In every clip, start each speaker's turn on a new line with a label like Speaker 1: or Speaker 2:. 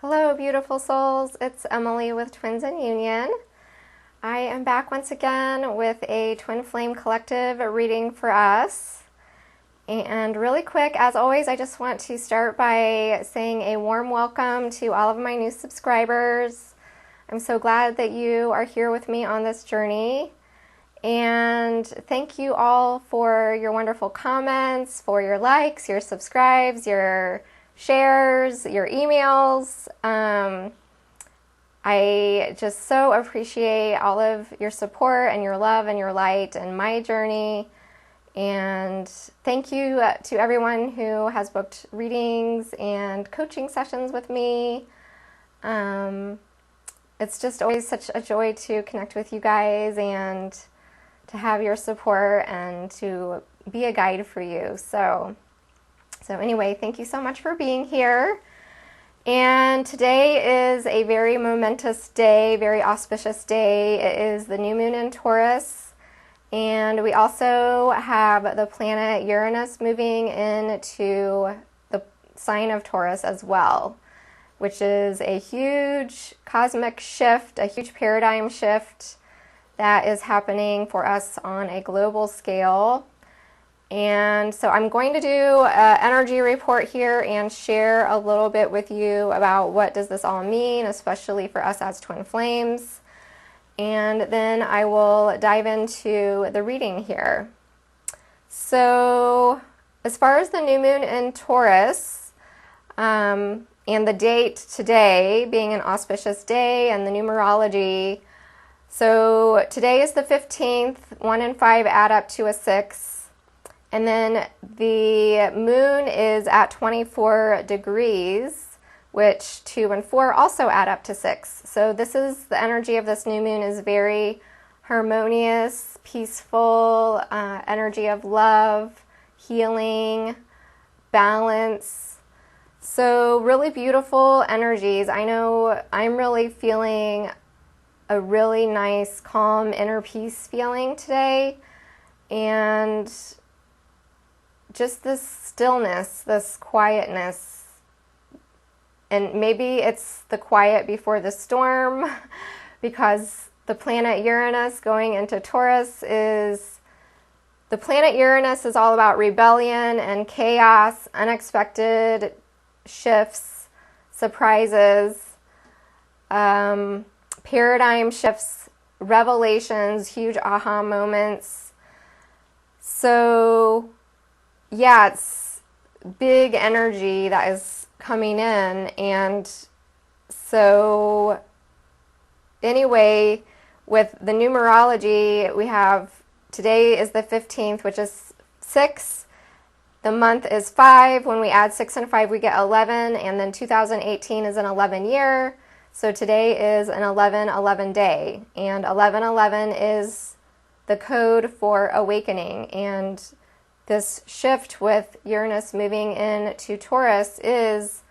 Speaker 1: Hello, beautiful souls. It's Emily with Twins in Union. I am back once again with a Twin Flame Collective reading for us. And really quick, as always, I just want to start by saying a warm welcome to all of my new subscribers. I'm so glad that you are here with me on this journey. And thank you all for your wonderful comments, for your likes, your subscribes, your shares, your emails. I just so appreciate all of your support and your love and your light in my journey. And thank you to everyone who has booked readings and coaching sessions with me. It's just always such a joy to connect with you guys and to have your support and to be a guide for you. So anyway, thank you so much for being here. And today is a very momentous day, very auspicious day. It is the new moon in Taurus. And we also have the planet Uranus moving into the sign of Taurus as well, which is a huge cosmic shift, a huge paradigm shift that is happening for us on a global scale. And so I'm going to do an energy report here and share a little bit with you about what does this all mean, especially for us as twin flames. And then I will dive into the reading here. So as far as the new moon in Taurus, and the date today being an auspicious day and the numerology, so today is the 15th, 1 and 5 add up to a 6. And then the moon is at 24 degrees, which 2 and 4 also add up to 6. So this is the energy of this new moon is very harmonious, peaceful, energy of love, healing, balance. So really beautiful energies. I know I'm really feeling a really nice, calm, inner peace feeling today. And just this stillness, this quietness, and maybe it's the quiet before the storm, because the planet Uranus going into Taurus the planet Uranus is all about rebellion and chaos, unexpected shifts, surprises, paradigm shifts, revelations, huge aha moments. So yeah, it's big energy that is coming in. And so anyway, with the numerology, we have today is the 15th, which is 6. The month is 5. When we add 6 and 5, we get 11. And then 2018 is an 11 year. So today is an 11/11 day. And 11/11 is the code for awakening. And this shift with Uranus moving into Taurus is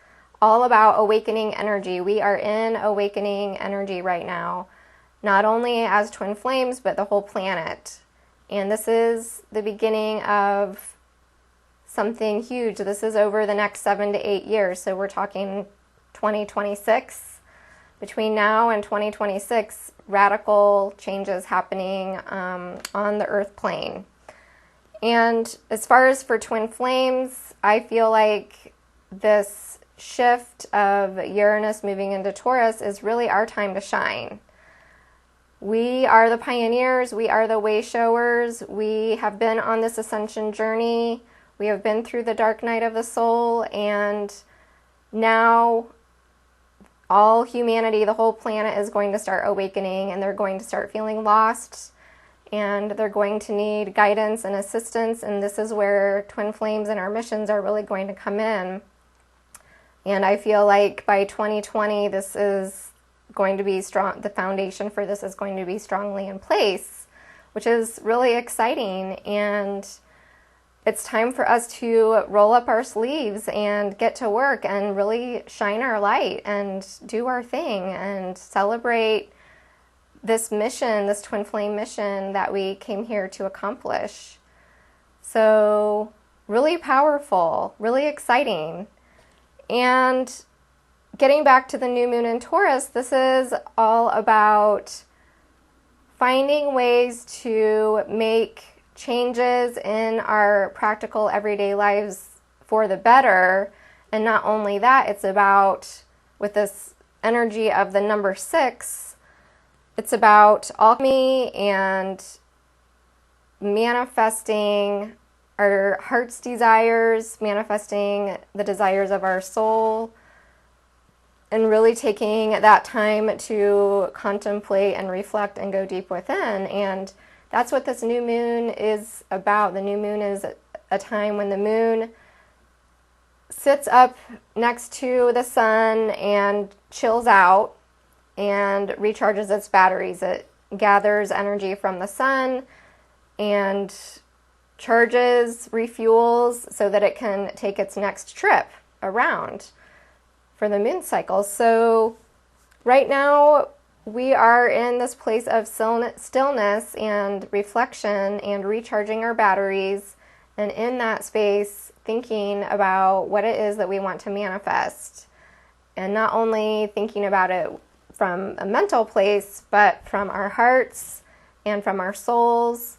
Speaker 1: all about awakening energy. We are in awakening energy right now, not only as twin flames, but the whole planet. And this is the beginning of something huge. This is over the next 7 to 8 years. So we're talking 2026. Between now and 2026, radical changes happening on the earth plane. And as far as for twin flames, I feel like this shift of Uranus moving into Taurus is really our time to shine. We are the pioneers. We are the way showers. We have been on this ascension journey. We have been through the dark night of the soul. And now all humanity, the whole planet is going to start awakening, and they're going to start feeling lost. And they're going to need guidance and assistance, and this is where twin flames and our missions are really going to come in. And I feel like by 2020, this is going to be strong. The foundation for this is going to be strongly in place, which is really exciting. And it's time for us to roll up our sleeves and get to work and really shine our light and do our thing and celebrate this mission, this twin flame mission that we came here to accomplish. So really powerful, really exciting. And getting back to the new moon in Taurus, this is all about finding ways to make changes in our practical everyday lives for the better. And not only that, it's about, with this energy of the number 6, it's about alchemy and manifesting our heart's desires, manifesting the desires of our soul, and really taking that time to contemplate and reflect and go deep within. And that's what this new moon is about. The new moon is a time when the moon sits up next to the sun and chills out and recharges its batteries. It gathers energy from the sun and charges, refuels, so that it can take its next trip around for the moon cycle. So right now we are in this place of stillness and reflection and recharging our batteries, and in that space thinking about what it is that we want to manifest, and not only thinking about it from a mental place, but from our hearts and from our souls,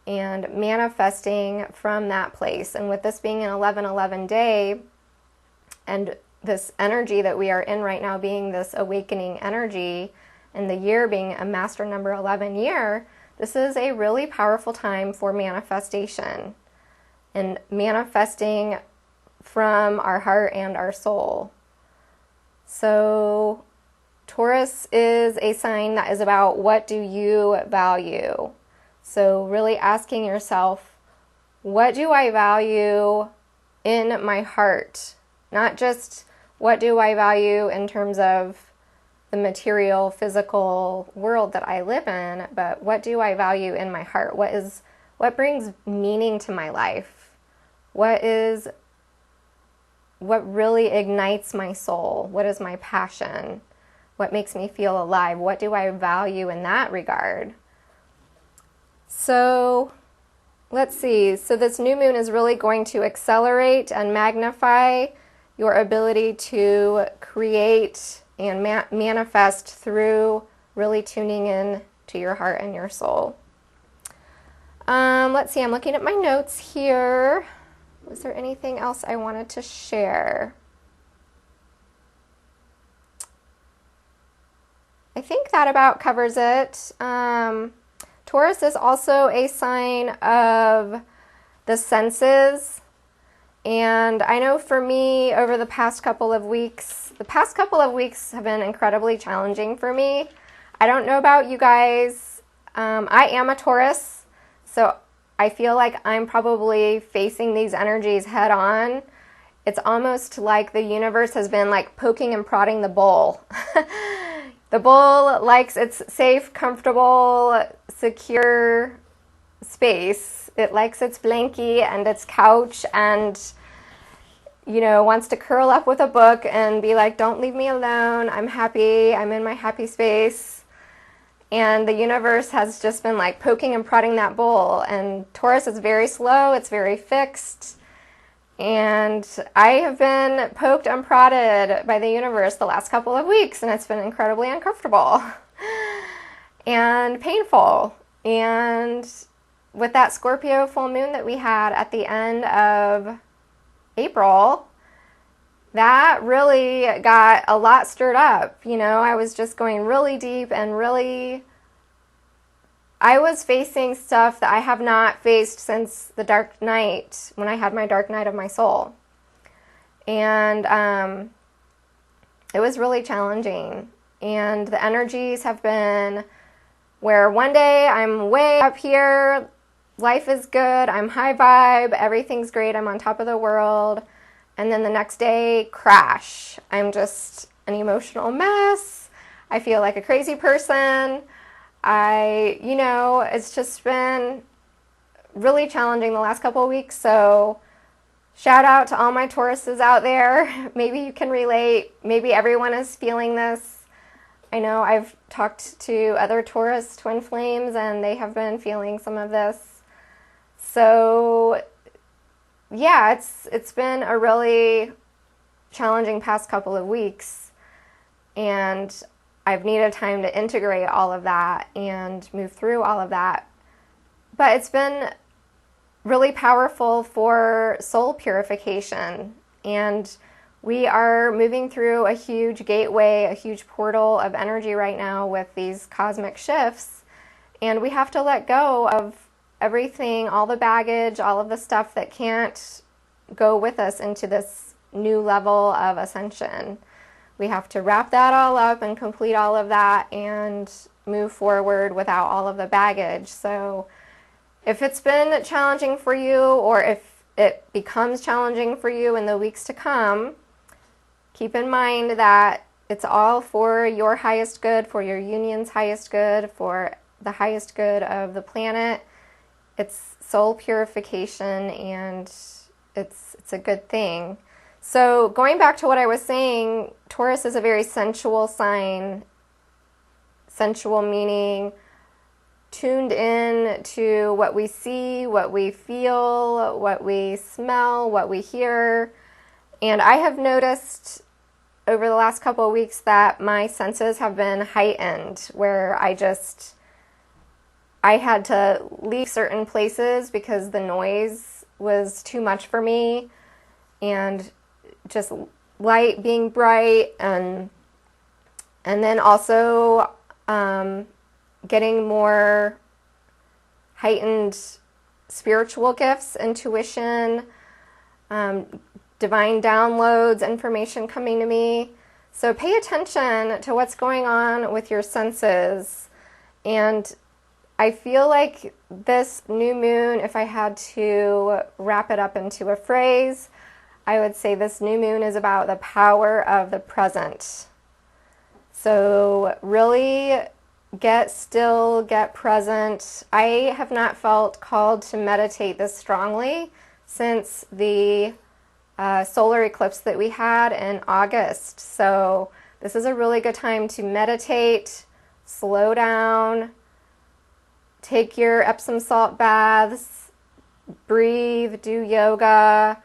Speaker 1: and manifesting from that place. And with this being an 11/11 day, and this energy that we are in right now being this awakening energy, and the year being a master number 11 year, this is a really powerful time for manifestation and manifesting from our heart and our soul. So Taurus is a sign that is about, what do you value? So really asking yourself, what do I value in my heart? Not just what do I value in terms of the material, physical world that I live in, but what do I value in my heart? What brings meaning to my life? What really ignites my soul? What is my passion? What makes me feel alive? What do I value in that regard? So let's see. So this new moon is really going to accelerate and magnify your ability to create and manifest through really tuning in to your heart and your soul. Let's see, I'm looking at my notes here. Was there anything else I wanted to share? I think that about covers it. Taurus is also a sign of the senses. And I know for me, over the past couple of weeks have been incredibly challenging for me. I don't know about you guys. I am a Taurus, so I feel like I'm probably facing these energies head on. It's almost like the universe has been like poking and prodding the bull. The bull likes its safe, comfortable, secure space. It likes its blankie and its couch, and wants to curl up with a book and be like, don't leave me alone. I'm happy. I'm in my happy space. And the universe has just been like poking and prodding that bull. And Taurus is very slow. It's very fixed. And I have been poked and prodded by the universe the last couple of weeks, and it's been incredibly uncomfortable and painful. And with that Scorpio full moon that we had at the end of April, that really got a lot stirred up. I was just going really deep, and I was facing stuff that I have not faced since the dark night, when I had my dark night of my soul. And it was really challenging. And the energies have been where one day I'm way up here, life is good, I'm high vibe, everything's great, I'm on top of the world. And then the next day, crash. I'm just an emotional mess. I feel like a crazy person. It's just been really challenging the last couple of weeks. So shout out to all my Tauruses out there. Maybe you can relate. Maybe everyone is feeling this. I know I've talked to other Taurus twin flames, and they have been feeling some of this. So yeah, it's been a really challenging past couple of weeks. and I've needed time to integrate all of that and move through all of that. But it's been really powerful for soul purification, and we are moving through a huge gateway, a huge portal of energy right now with these cosmic shifts, and we have to let go of everything, all the baggage, all of the stuff that can't go with us into this new level of ascension. We have to wrap that all up and complete all of that and move forward without all of the baggage. So if it's been challenging for you, or if it becomes challenging for you in the weeks to come, keep in mind that it's all for your highest good, for your union's highest good, for the highest good of the planet. It's soul purification, and it's a good thing. So going back to what I was saying, Taurus is a very sensual sign. Sensual meaning tuned in to what we see, what we feel, what we smell, what we hear. And I have noticed over the last couple of weeks that my senses have been heightened, where I had to leave certain places because the noise was too much for me, and just light being bright, and then also getting more heightened spiritual gifts, intuition, divine downloads, information coming to me. So pay attention to what's going on with your senses. And I feel like this new moon, if I had to wrap it up into a phrase, I would say this new moon is about the power of the present. So really get still, get present. I have not felt called to meditate this strongly since the solar eclipse that we had in August. So this is a really good time to meditate, slow down, take your Epsom salt baths, breathe, do yoga,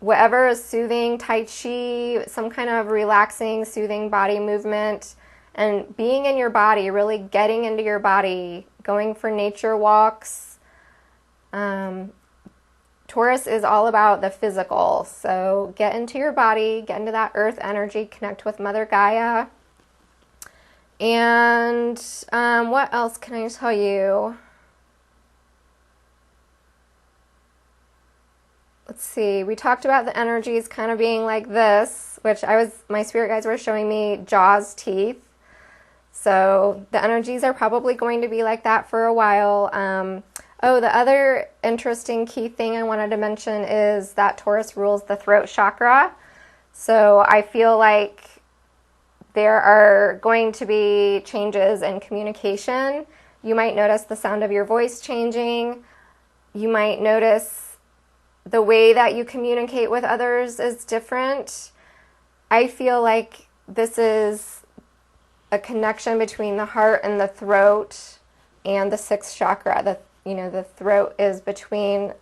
Speaker 1: whatever is soothing, Tai Chi, some kind of relaxing, soothing body movement, and being in your body, really getting into your body, going for nature walks. Taurus is all about the physical, so get into your body, get into that earth energy, connect with Mother Gaia. And what else can I tell you? Let's see, we talked about the energies kind of being like this, which my spirit guides were showing me Jaws teeth. So the energies are probably going to be like that for a while. The other interesting key thing I wanted to mention is that Taurus rules the throat chakra. So I feel like there are going to be changes in communication. You might notice the sound of your voice changing. You might notice the way that you communicate with others is different. I feel like this is a connection between the heart and the throat and the sixth chakra. The throat is between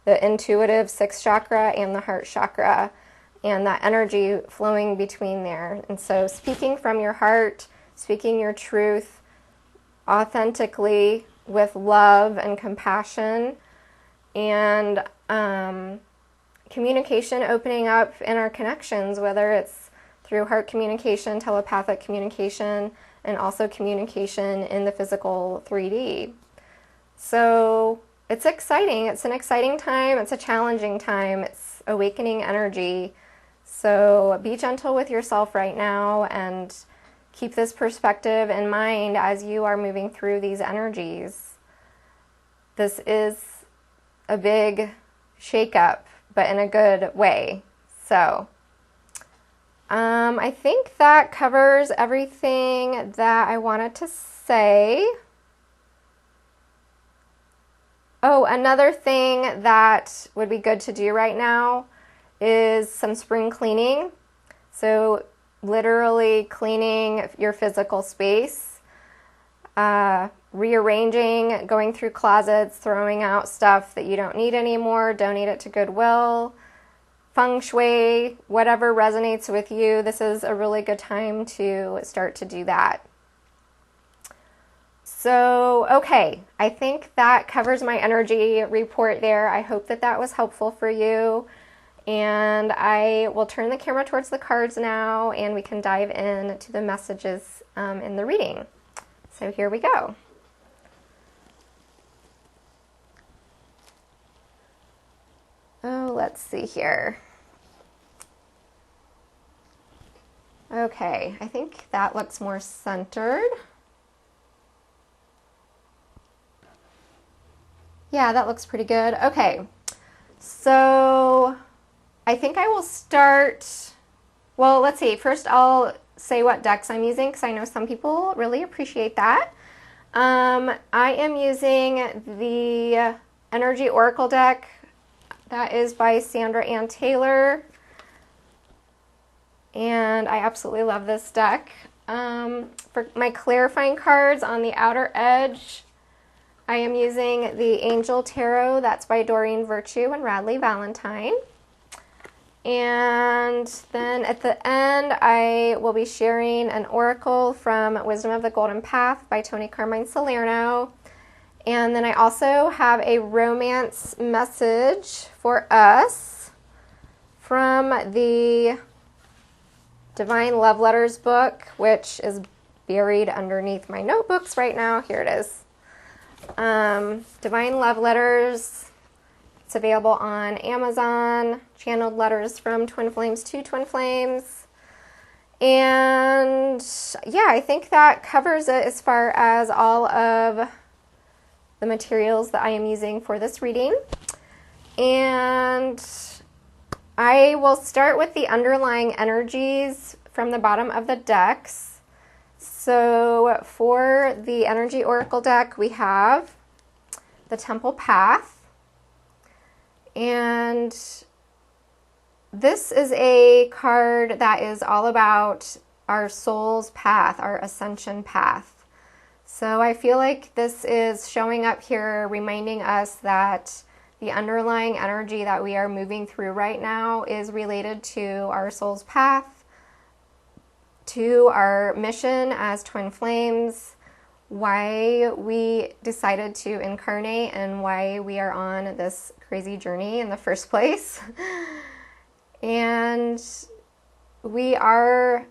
Speaker 1: the intuitive sixth chakra and the heart chakra, and that energy flowing between there. And so speaking from your heart, speaking your truth authentically with love and compassion, and communication opening up in our connections, whether it's through heart communication, telepathic communication, and also communication in the physical 3D. So it's exciting. It's an exciting time. It's a challenging time. It's awakening energy. So be gentle with yourself right now and keep this perspective in mind as you are moving through these energies. This is a big shakeup, but in a good way. So I think that covers everything that I wanted to say. Oh, another thing that would be good to do right now is some spring cleaning. So literally cleaning your physical space, rearranging, going through closets, throwing out stuff that you don't need anymore, donate it to Goodwill, feng shui, whatever resonates with you, this is a really good time to start to do that. So, okay, I think that covers my energy report there. I hope that that was helpful for you. And I will turn the camera towards the cards now, and we can dive in to the messages in the reading. So here we go. Oh, let's see here. Okay, I think that looks more centered. Yeah, that looks pretty good. Okay, so I think I will start, well, let's see. First, I'll say what decks I'm using because I know some people really appreciate that. I am using the Energy Oracle deck. That is by Sandra Ann Taylor. And I absolutely love this deck. For my clarifying cards on the outer edge, I am using the Angel Tarot. That's by Doreen Virtue and Radley Valentine. And then at the end, I will be sharing an oracle from Wisdom of the Golden Path by Tony Carmine Salerno. And then I also have a romance message for us from the Divine Love Letters book, which is buried underneath my notebooks right now. Here it is. Divine Love Letters. It's available on Amazon. Channeled letters from Twin Flames to Twin Flames. And yeah, I think that covers it as far as all of the materials that I am using for this reading. And I will start with the underlying energies from the bottom of the decks. So for the Energy Oracle deck, we have the Temple Path. And this is a card that is all about our soul's path, our ascension path. So I feel like this is showing up here, reminding us that the underlying energy that we are moving through right now is related to our soul's path, to our mission as Twin Flames, why we decided to incarnate, and why we are on this crazy journey in the first place. And we are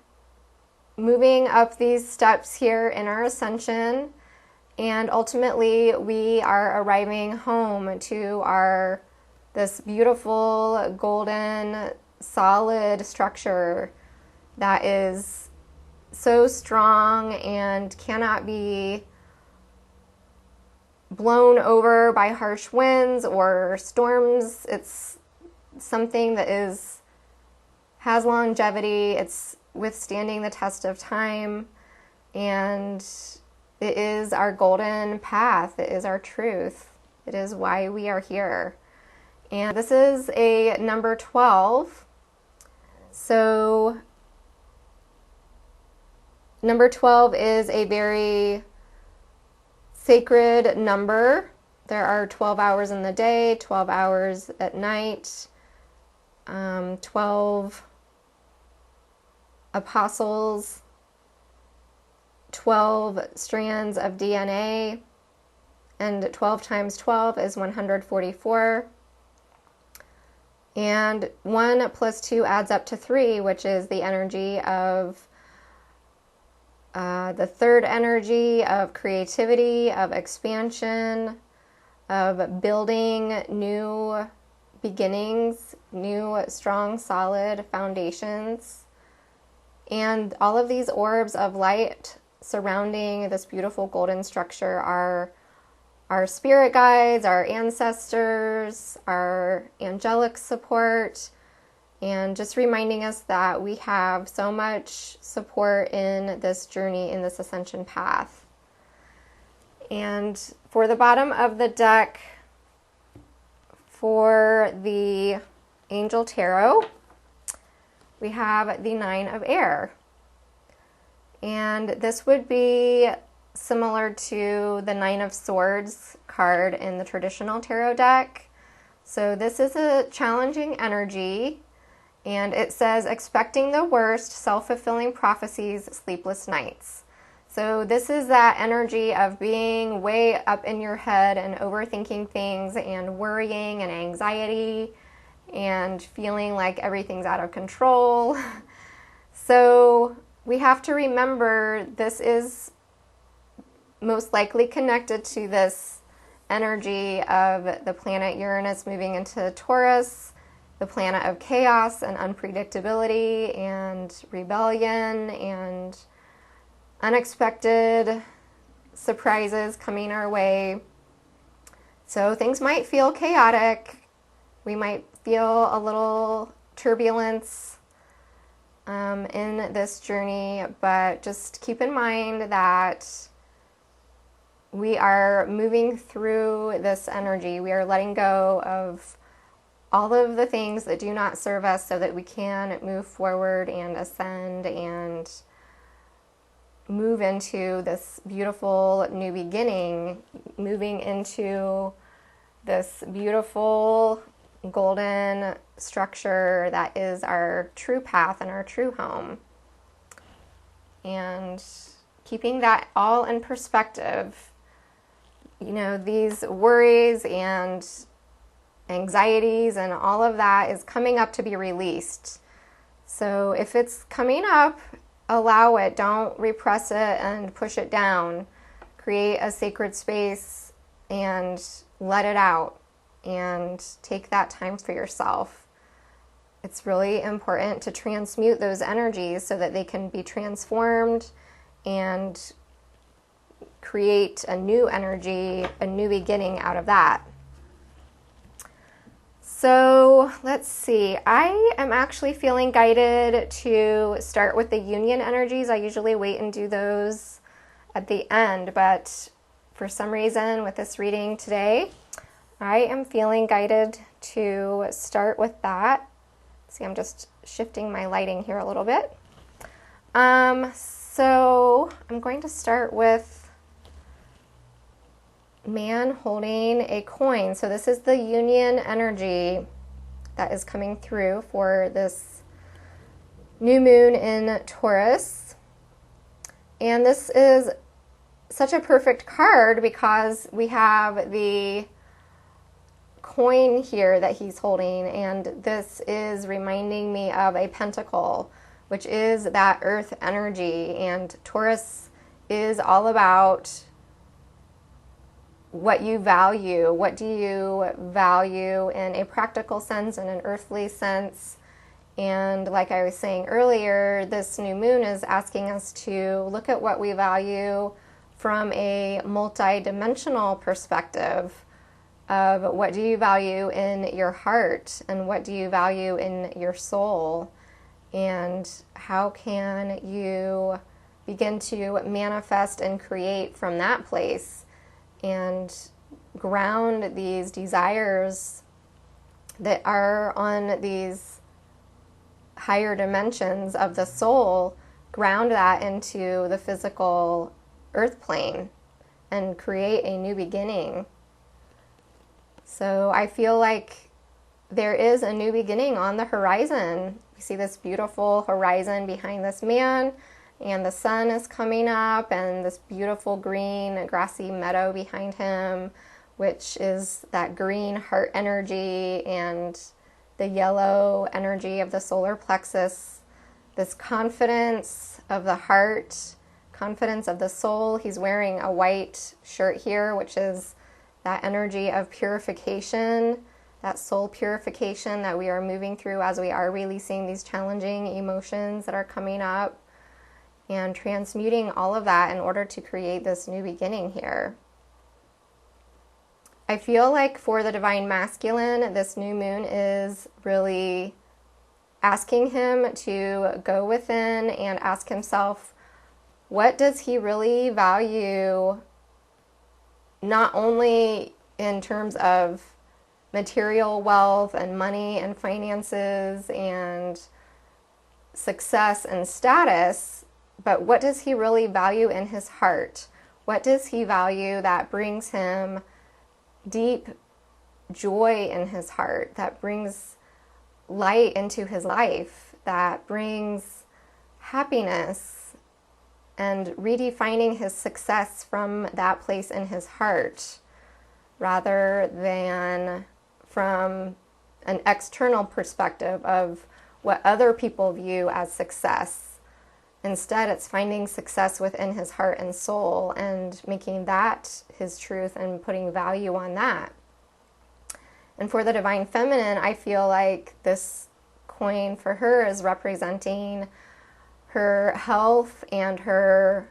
Speaker 1: moving up these steps here in our ascension, and ultimately we are arriving home to this beautiful golden solid structure that is so strong and cannot be blown over by harsh winds or storms. It's something that has longevity. It's withstanding the test of time, and it is our golden path. It is our truth. It is why we are here. And this is a number 12. So number 12 is a very sacred number. There are 12 hours in the day, 12 hours at night, 12 apostles, 12 strands of DNA, and 12 times 12 is 144. And 1 plus 2 adds up to 3, which is the energy of the third energy of creativity, of expansion, of building new beginnings, new strong solid foundations. And all of these orbs of light surrounding this beautiful golden structure are our spirit guides, our ancestors, our angelic support, and just reminding us that we have so much support in this journey, in this ascension path. And for the bottom of the deck, for the Angel Tarot, we have the 9 of Air. And this would be similar to the 9 of Swords card in the traditional tarot deck. So this is a challenging energy. And it says, expecting the worst, self-fulfilling prophecies, sleepless nights. So this is that energy of being way up in your head and overthinking things and worrying and anxiety and feeling like everything's out of control. So we have to remember this is most likely connected to this energy of the planet Uranus moving into Taurus, the planet of chaos and unpredictability and rebellion and unexpected surprises coming our way. So things might feel chaotic. We might feel a little turbulence in this journey, but just keep in mind that we are moving through this energy. We are letting go of all of the things that do not serve us so that we can move forward and ascend and move into this beautiful new beginning, moving into this beautiful golden structure that is our true path and our true home. And keeping that all in perspective, you know, these worries and anxieties and all of that is coming up to be released. So if it's coming up, allow it. Don't repress it and push it down. Create a sacred space and let it out and take that time for yourself. It's really important to transmute those energies so that they can be transformed and create a new energy, a new beginning out of that. So let's see, I am actually feeling guided to start with the union energies. I usually wait and do those at the end, but for some reason with this reading today, I am feeling guided to start with that. See, I'm just shifting my lighting here a little bit. So I'm going to start with man holding a coin. So this is the union energy that is coming through for this new moon in Taurus. And this is such a perfect card because we have the coin here that he's holding, and this is reminding me of a pentacle, which is that earth energy. And Taurus is all about what you value. What do you value in a practical sense, in an earthly sense? And like I was saying earlier, this new moon is asking us to look at what we value from a multi-dimensional perspective of what do you value in your heart and what do you value in your soul, and how can you begin to manifest and create from that place and ground these desires that are on these higher dimensions of the soul, ground that into the physical earth plane and create a new beginning. So I feel like there is a new beginning on the horizon. You see this beautiful horizon behind this man, and the sun is coming up, and this beautiful green grassy meadow behind him, which is that green heart energy and the yellow energy of the solar plexus, this confidence of the heart, confidence of the soul. He's wearing a white shirt here, which is that energy of purification, that soul purification that we are moving through as we are releasing these challenging emotions that are coming up, and transmuting all of that in order to create this new beginning here. I feel like for the divine masculine, this new moon is really asking him to go within and ask himself, what does he really value, not only in terms of material wealth and money and finances and success and status, but what does he really value in his heart? What does he value that brings him deep joy in his heart, that brings light into his life that brings happiness, and redefining his success from that place in his heart rather than from an external perspective of what other people view as success. Instead, it's finding success within his heart and soul and making that his truth and putting value on that. And for the Divine Feminine, I feel like this coin for her is representing her health and her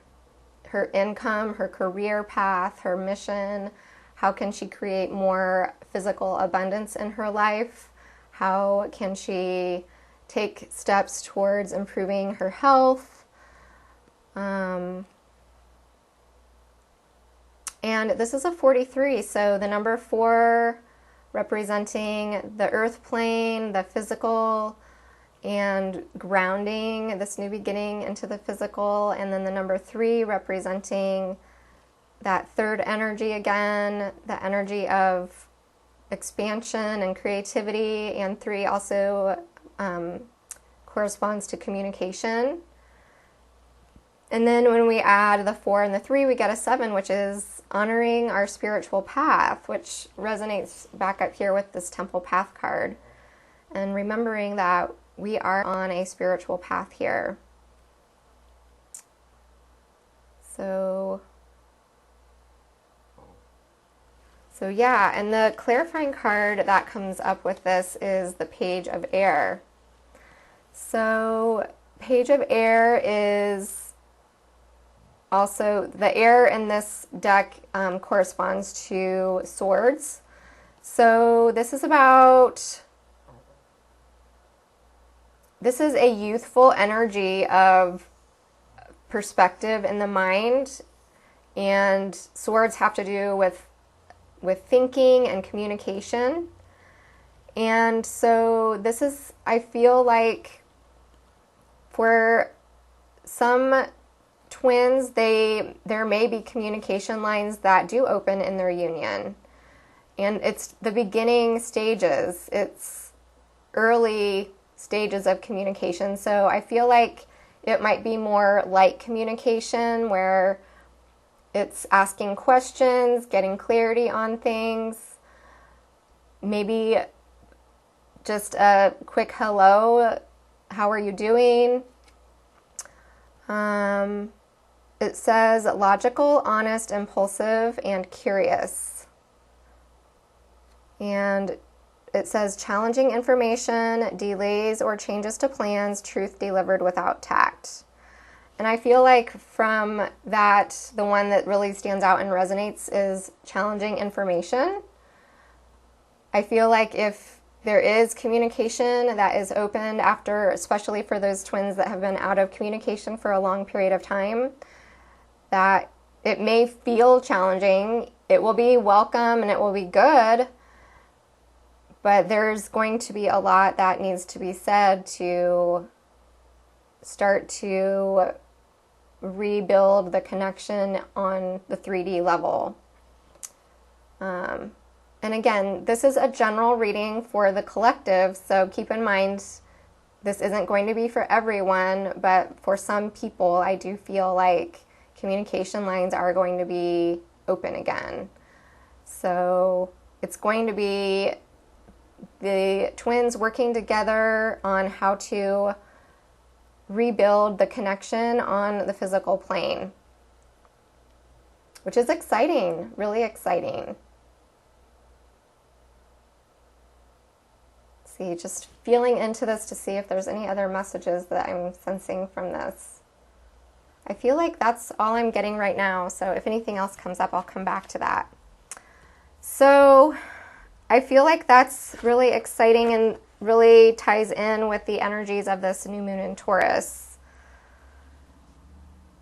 Speaker 1: income, her career path, her mission. How can she create more physical abundance in her life? How can she take steps towards improving her health? And this is a 43, so the number 4 representing the earth plane, the physical, and grounding, this new beginning into the physical, and then the number 3 representing that third energy again, the energy of expansion and creativity, and 3 also corresponds to communication. And then when we add the 4 and the 3, we get a 7, which is honoring our spiritual path, which resonates back up here with this Temple Path card. And remembering that we are on a spiritual path here. So yeah, and the clarifying card that comes up with this is the Page of Air. So Page of Air is also, the air in this deck corresponds to swords. So this is a youthful energy of perspective in the mind, and swords have to do with thinking and communication. And so this is, I feel like for some twins, there may be communication lines that do open in their union. And it's the beginning stages. It's early stages of communication. So I feel like it might be more light communication where it's asking questions, getting clarity on things, maybe just a quick hello, how are you doing? It says logical, honest, impulsive, and curious. And it says challenging information, delays or changes to plans, truth delivered without tact. And I feel like from that, the one that really stands out and resonates is challenging information. I feel like if there is communication that is opened after, especially for those twins that have been out of communication for a long period of time, that it may feel challenging. It will be welcome and it will be good, but there's going to be a lot that needs to be said to start to rebuild the connection on the 3D level. And again, this is a general reading for the collective, so keep in mind this isn't going to be for everyone, but for some people, I do feel like communication lines are going to be open again. So it's going to be the twins working together on how to rebuild the connection on the physical plane, which is exciting, really exciting. See, just feeling into this to see if there's any other messages that I'm sensing from this. I feel like that's all I'm getting right now, so if anything else comes up, I'll come back to that. So I feel like that's really exciting and really ties in with the energies of this new moon in Taurus.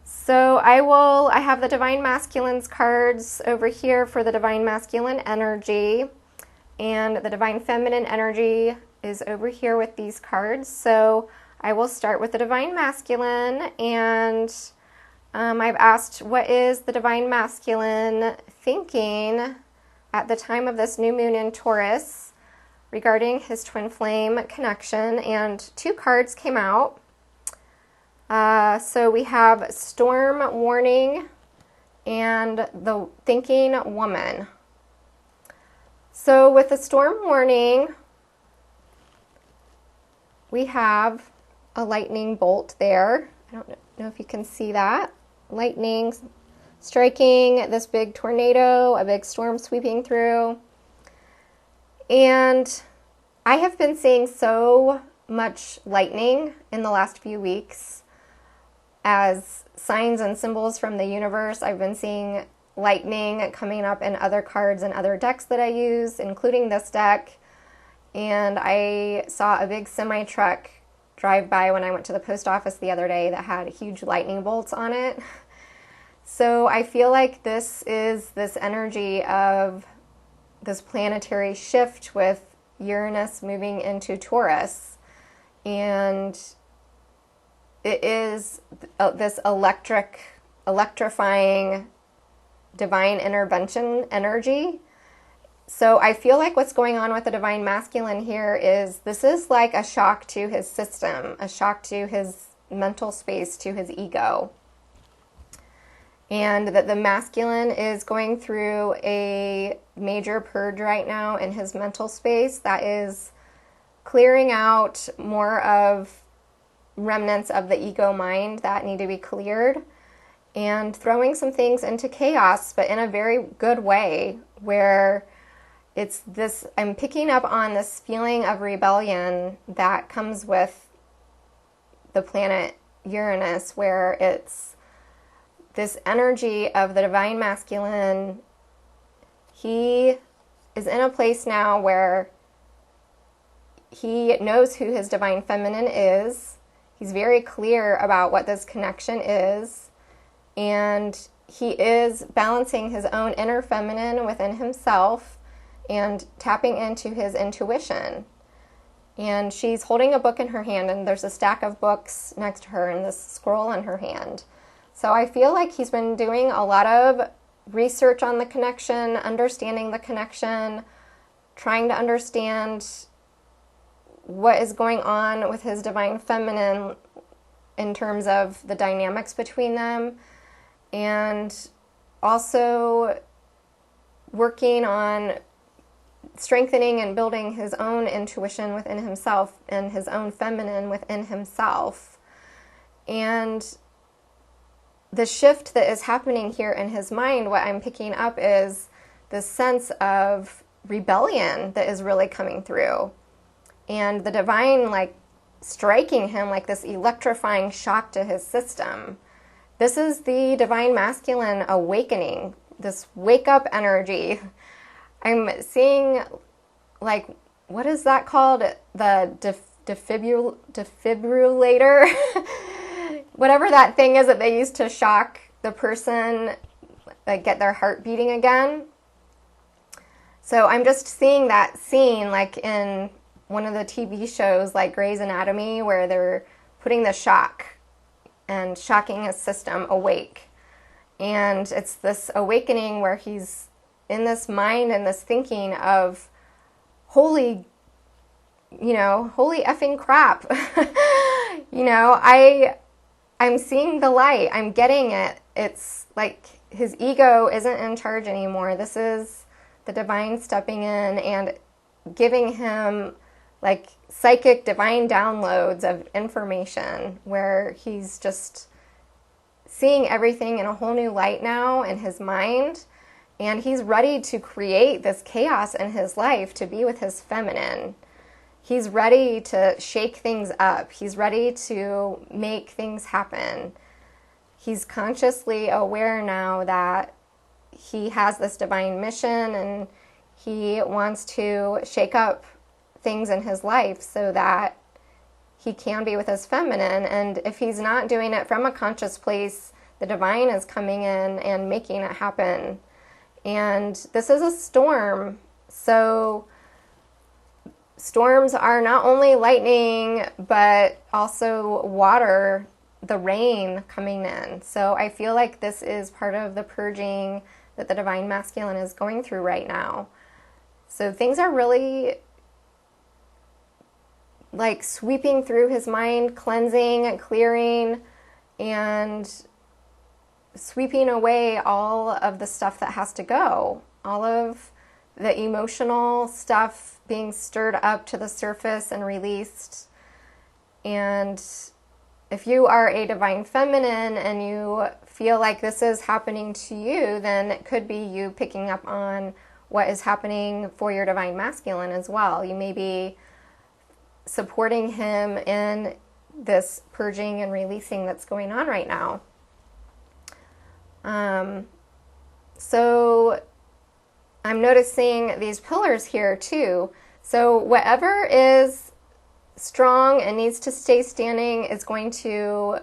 Speaker 1: So I have the Divine Masculines cards over here for the Divine Masculine energy, and the Divine Feminine energy is over here with these cards. So I will start with the Divine Masculine, and I've asked, what is the Divine Masculine thinking at the time of this new moon in Taurus? regarding his twin flame connection, and 2 cards came out. So we have Storm Warning and the Thinking Woman. So with the Storm Warning, we have a lightning bolt there. I don't know if you can see that. Lightning striking this big tornado, a big storm sweeping through. And I have been seeing so much lightning in the last few weeks as signs and symbols from the universe. I've been seeing lightning coming up in other cards and other decks that I use, including this deck. And I saw a big semi-truck drive by when I went to the post office the other day that had huge lightning bolts on it. So I feel like this is this energy of this planetary shift with Uranus moving into Taurus. And it is this electrifying divine intervention energy. So I feel like what's going on with the divine masculine here is this is like a shock to his system, a shock to his mental space, to his ego. And that the masculine is going through a major purge right now in his mental space that is clearing out more of remnants of the ego mind that need to be cleared, and throwing some things into chaos, but in a very good way, where it's this, I'm picking up on this feeling of rebellion that comes with the planet Uranus, where it's this energy of the divine masculine. He is in a place now where he knows who his divine feminine is. He's very clear about what this connection is. And he is balancing his own inner feminine within himself and tapping into his intuition. And she's holding a book in her hand, and there's a stack of books next to her and this scroll in her hand. So I feel like he's been doing a lot of research on the connection, understanding the connection, trying to understand what is going on with his divine feminine in terms of the dynamics between them, and also working on strengthening and building his own intuition within himself and his own feminine within himself. And the shift that is happening here in his mind, what I'm picking up is this sense of rebellion that is really coming through. And the divine, like, striking him like this electrifying shock to his system. This is the divine masculine awakening, this wake-up energy. I'm seeing, like, what is that called? The defibrillator? Whatever that thing is that they use to shock the person, like, get their heart beating again. So I'm just seeing that scene, like, in one of the TV shows like Grey's Anatomy, where they're putting the shock and shocking his system awake. And it's this awakening where he's in this mind and this thinking of holy effing crap. I'm seeing the light. I'm getting it. It's like his ego isn't in charge anymore. This is the divine stepping in and giving him like psychic divine downloads of information, where he's just seeing everything in a whole new light now in his mind, and he's ready to create this chaos in his life to be with his feminine. He's ready to shake things up. He's ready to make things happen. He's consciously aware now that he has this divine mission, and he wants to shake up things in his life so that he can be with his feminine. And if he's not doing it from a conscious place, the divine is coming in and making it happen. And this is a storm. So storms are not only lightning, but also water, the rain coming in. So I feel like this is part of the purging that the divine masculine is going through right now. So things are really like sweeping through his mind, cleansing, clearing, and sweeping away all of the stuff that has to go, all of the emotional stuff being stirred up to the surface and released. And if you are a divine feminine and you feel like this is happening to you, then it could be you picking up on what is happening for your divine masculine as well. You may be supporting him in this purging and releasing that's going on right now. So I'm noticing these pillars here too. So whatever is strong and needs to stay standing is going to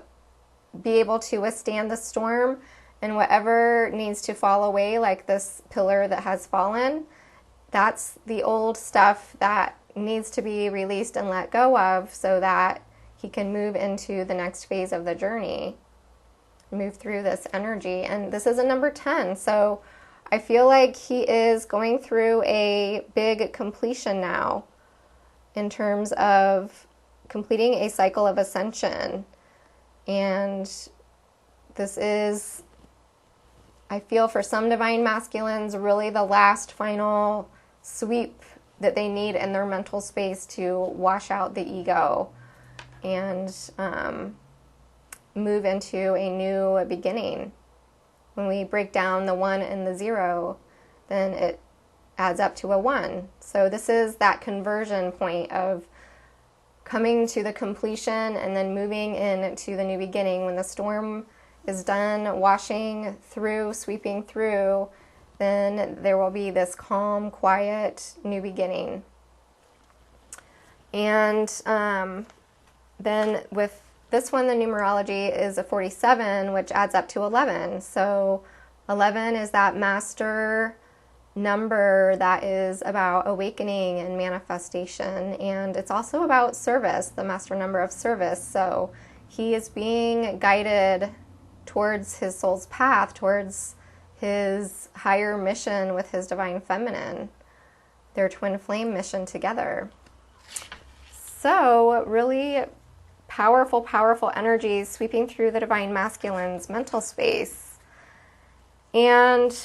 Speaker 1: be able to withstand the storm, and whatever needs to fall away, like this pillar that has fallen, that's the old stuff that needs to be released and let go of so that he can move into the next phase of the journey, move through this energy. And this is a number 10, so I feel like he is going through a big completion now in terms of completing a cycle of ascension. And this is, I feel for some divine masculines, really the last final sweep that they need in their mental space to wash out the ego and move into a new beginning. When we break down the 1 and the 0, then it adds up to a 1. So this is that conversion point of coming to the completion and then moving into the new beginning. When the storm is done washing through, sweeping through, then there will be this calm, quiet, new beginning. And then with this one, the numerology is a 47, which adds up to 11. So 11 is that master number that is about awakening and manifestation. And it's also about service, the master number of service. So he is being guided towards his soul's path, towards his higher mission with his divine feminine, their twin flame mission together. So really powerful, powerful energies sweeping through the divine masculine's mental space. And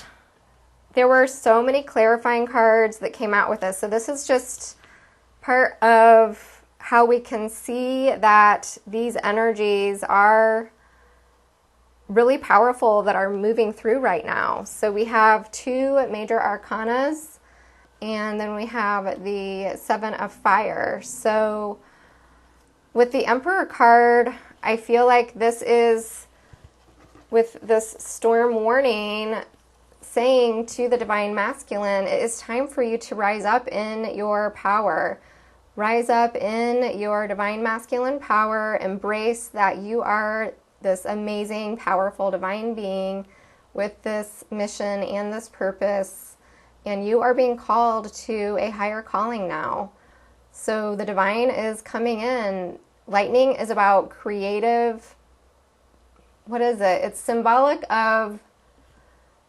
Speaker 1: there were so many clarifying cards that came out with this. So this is just part of how we can see that these energies are really powerful that are moving through right now. So we have 2 major arcanas, and then we have the 7 of fire. So with the Emperor card, I feel like this is, with this storm warning, saying to the divine masculine, it is time for you to rise up in your power. Rise up in your divine masculine power. Embrace that you are this amazing, powerful divine being with this mission and this purpose. And you are being called to a higher calling now. So the divine is coming in. Lightning is about creative, what is it? It's symbolic of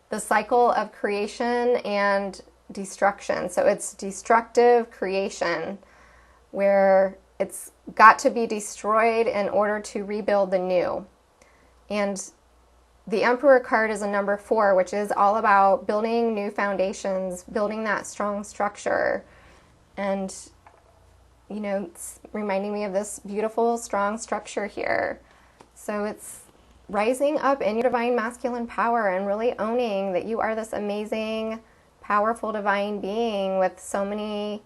Speaker 1: the cycle of creation and destruction. So it's destructive creation, where it's got to be destroyed in order to rebuild the new. And the Emperor card is a number 4, which is all about building new foundations, building that strong structure. And, you know, it's reminding me of this beautiful, strong structure here. So it's rising up in your divine masculine power and really owning that you are this amazing, powerful divine being with so many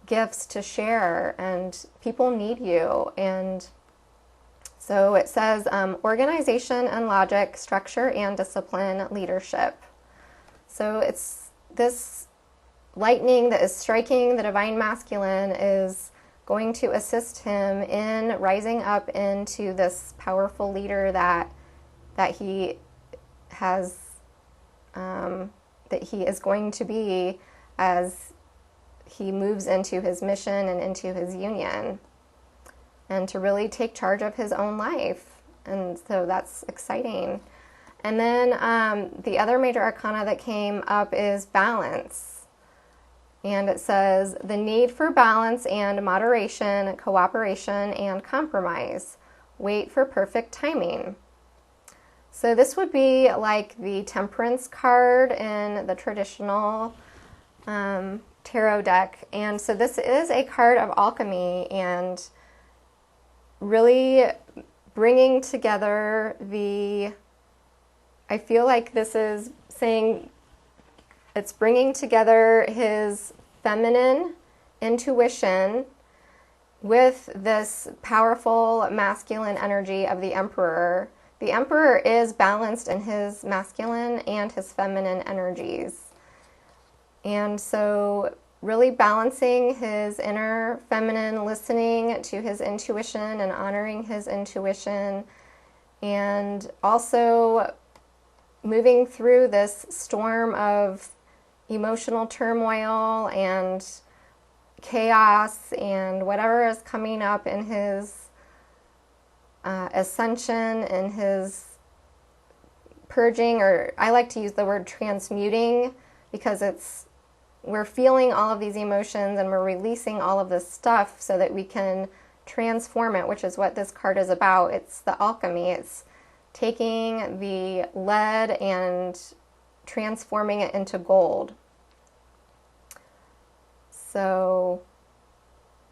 Speaker 1: gifts to share, and people need you. And so it says organization and logic, structure and discipline, leadership. So it's this lightning that is striking the divine masculine is going to assist him in rising up into this powerful leader that he has, that he is going to be as he moves into his mission and into his union, and to really take charge of his own life. And so that's exciting. And then the other major arcana that came up is balance. And it says, the need for balance and moderation, cooperation, and compromise. Wait for perfect timing. So this would be like the Temperance card in the traditional tarot deck. And so this is a card of alchemy and really bringing together I feel like this is saying it's bringing together his feminine intuition with this powerful masculine energy of the Emperor. The Emperor is balanced in his masculine and his feminine energies. And so really balancing his inner feminine, listening to his intuition and honoring his intuition, and also moving through this storm of emotional turmoil and chaos and whatever is coming up in his ascension and his purging, or I like to use the word transmuting, because we're feeling all of these emotions and we're releasing all of this stuff so that we can transform it, which is what this card is about. It's the alchemy. It's taking the lead and transforming it into gold. So,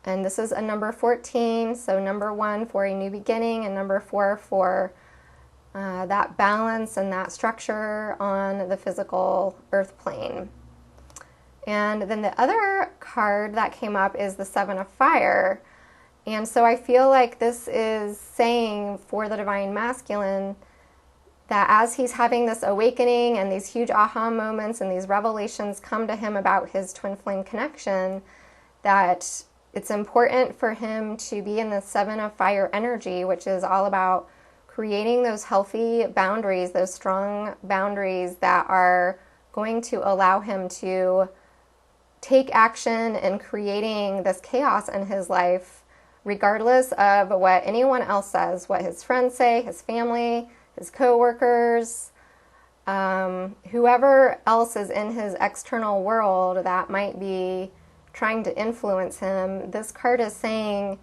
Speaker 1: and this is a number 14, so number 1 for a new beginning, and number 4 for that balance and that structure on the physical earth plane. And then the other card that came up is the Seven of Fire. And so I feel like this is saying for the Divine Masculine that as he's having this awakening and these huge aha moments and these revelations come to him about his twin flame connection, that it's important for him to be in the Seven of Fire energy, which is all about creating those healthy boundaries, those strong boundaries that are going to allow him to take action in creating this chaos in his life, regardless of what anyone else says, what his friends say, his family, his co-workers, whoever else is in his external world that might be trying to influence him. This card is saying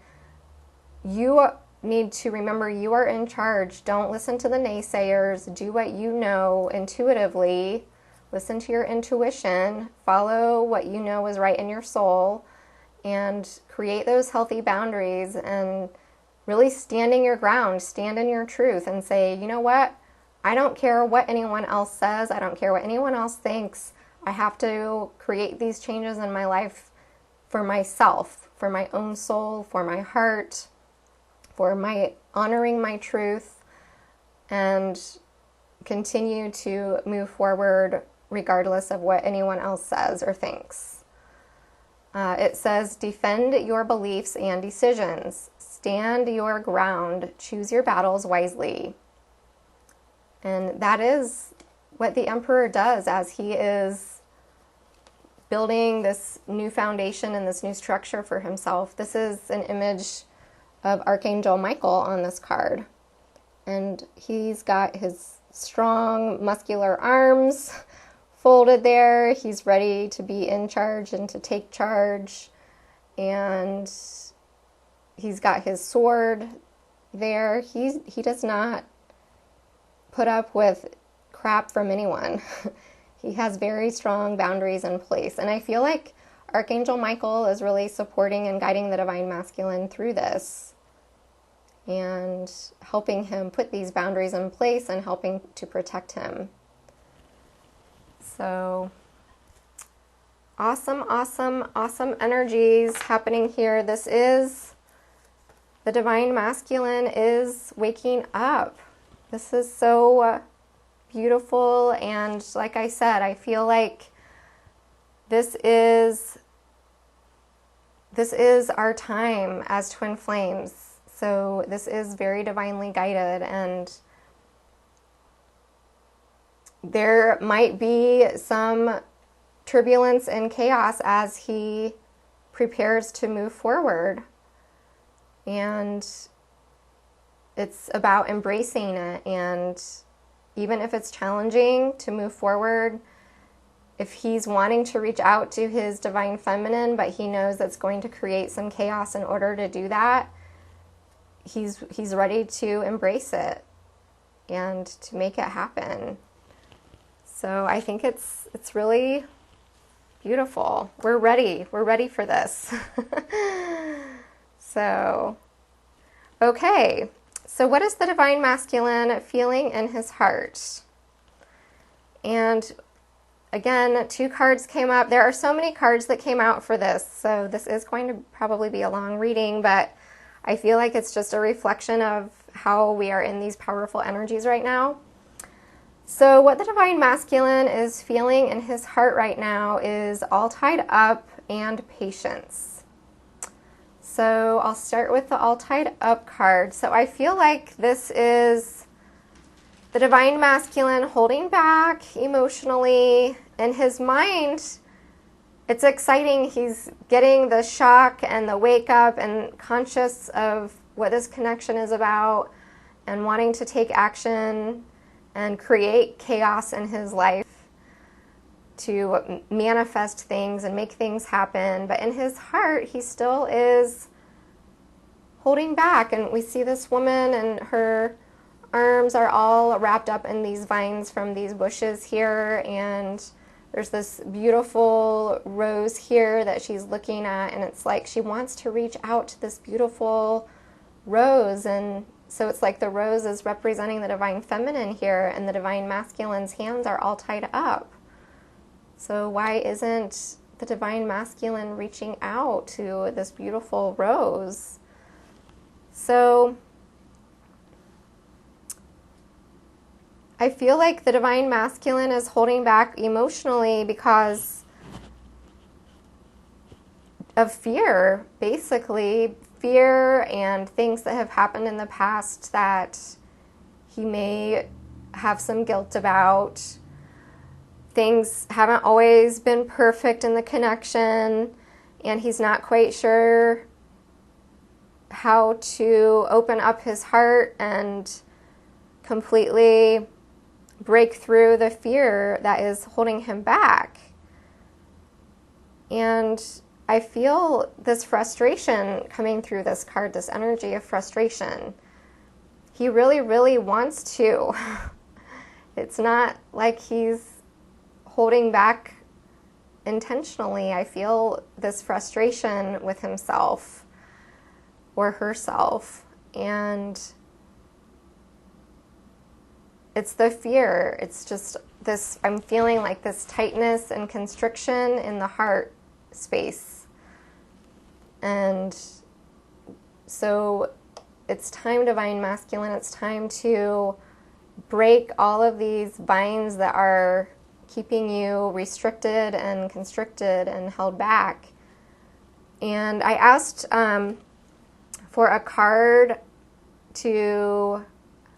Speaker 1: you need to remember you are in charge. Don't listen to the naysayers. Do what you know intuitively. Listen to your intuition, follow what you know is right in your soul, and create those healthy boundaries and really standing your ground, stand in your truth and say, you know what? I don't care what anyone else says. I don't care what anyone else thinks. I have to create these changes in my life for myself, for my own soul, for my heart, for my honoring my truth, and continue to move forward regardless of what anyone else says or thinks. It says, defend your beliefs and decisions. Stand your ground. Choose your battles wisely. And that is what the Emperor does as he is building this new foundation and this new structure for himself. This is an image of Archangel Michael on this card. And he's got his strong, muscular arms folded there. He's ready to be in charge and to take charge. And he's got his sword there. He does not put up with crap from anyone. He has very strong boundaries in place. And I feel like Archangel Michael is really supporting and guiding the Divine Masculine through this and helping him put these boundaries in place and helping to protect him. So awesome, awesome, awesome energies happening here. This is the Divine Masculine is waking up. This is so beautiful, and like I said, I feel like this is our time as twin flames. So this is very divinely guided, and there might be some turbulence and chaos as he prepares to move forward. And it's about embracing it. And even if it's challenging to move forward, if he's wanting to reach out to his divine feminine, but he knows that's going to create some chaos in order to do that, he's ready to embrace it and to make it happen. So I think it's really beautiful. We're ready for this. So, okay. So what is the divine masculine feeling in his heart? And again, 2 cards came up. There are so many cards that came out for this, so this is going to probably be a long reading, but I feel like it's just a reflection of how we are in these powerful energies right now. So what the divine masculine is feeling in his heart right now is all tied up and patience. So I'll start with the all tied up card. So I feel like this is the divine masculine holding back emotionally. In his mind, it's exciting. He's getting the shock and the wake up and conscious of what this connection is about and wanting to take action and create chaos in his life to manifest things and make things happen. But in his heart, he still is holding back. And we see this woman, and her arms are all wrapped up in these vines from these bushes here. And there's this beautiful rose here that she's looking at. And it's like she wants to reach out to this beautiful rose. And so it's like the rose is representing the divine feminine here, and the divine masculine's hands are all tied up. So why isn't the divine masculine reaching out to this beautiful rose? So I feel like the divine masculine is holding back emotionally because of fear, basically. Fear and things that have happened in the past that he may have some guilt about. Things haven't always been perfect in the connection, and he's not quite sure how to open up his heart and completely break through the fear that is holding him back. And I feel this frustration coming through this card, this energy of frustration. He really, really wants to. It's not like he's holding back intentionally. I feel this frustration with himself or herself. And it's the fear. It's just this, I'm feeling like this tightness and constriction in the heart space. And so it's time, divine masculine, it's time to break all of these binds that are keeping you restricted and constricted and held back. And I asked for a card to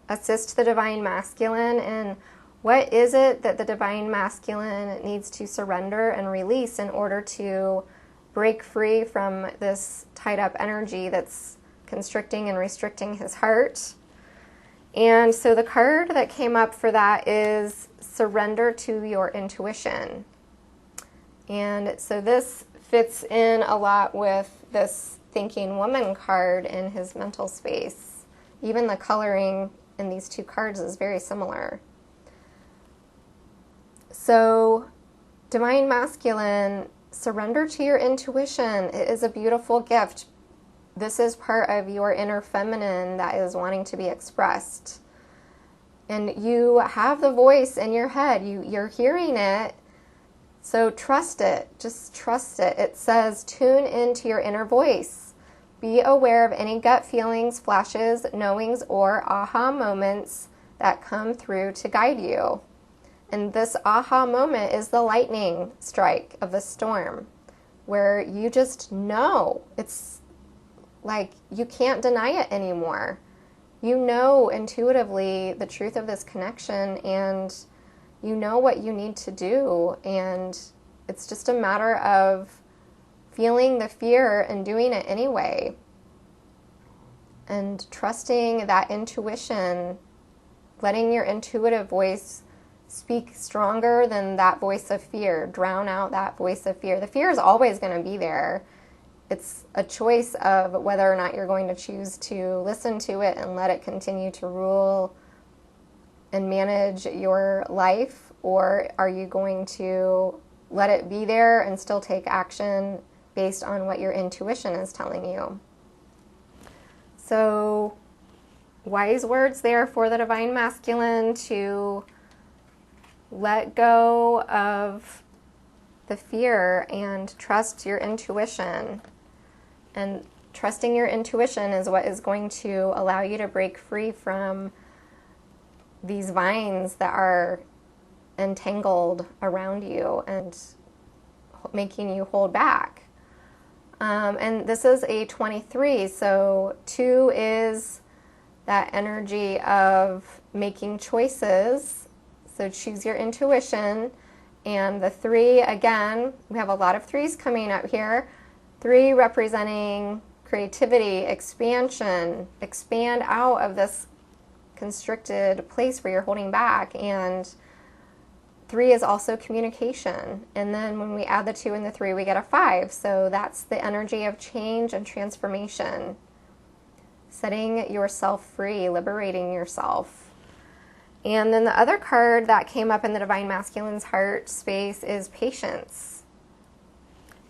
Speaker 1: assist the divine masculine in what is it that the divine masculine needs to surrender and release in order to break free from this tied up energy that's constricting and restricting his heart. And so the card that came up for that is surrender to your intuition. And so this fits in a lot with this thinking woman card in his mental space. Even the coloring in these 2 cards is very similar. So divine masculine, surrender to your intuition. It is a beautiful gift. This is part of your inner feminine that is wanting to be expressed. And you have the voice in your head. You're hearing it. So trust it. Just trust it. It says, tune into your inner voice. Be aware of any gut feelings, flashes, knowings, or aha moments that come through to guide you. And this aha moment is the lightning strike of the storm, where you just know. It's like you can't deny it anymore. You know intuitively the truth of this connection, and you know what you need to do. And it's just a matter of feeling the fear and doing it anyway. And trusting that intuition, letting your intuitive voice speak stronger than that voice of fear, drown out that voice of fear. The fear is always going to be there. It's a choice of whether or not you're going to choose to listen to it and let it continue to rule and manage your life, or are you going to let it be there and still take action based on what your intuition is telling you. So, wise words there for the Divine Masculine to let go of the fear and trust your intuition. And trusting your intuition is what is going to allow you to break free from these vines that are entangled around you and making you hold back. And this is a 23, so 2 is that energy of making choices. So choose your intuition. And the 3, again, we have a lot of 3s coming up here. 3 representing creativity, expansion, expand out of this constricted place where you're holding back. And 3 is also communication. And then when we add the 2 and the 3, we get a 5. So that's the energy of change and transformation. Setting yourself free, liberating yourself. And then the other card that came up in the Divine Masculine's heart space is patience.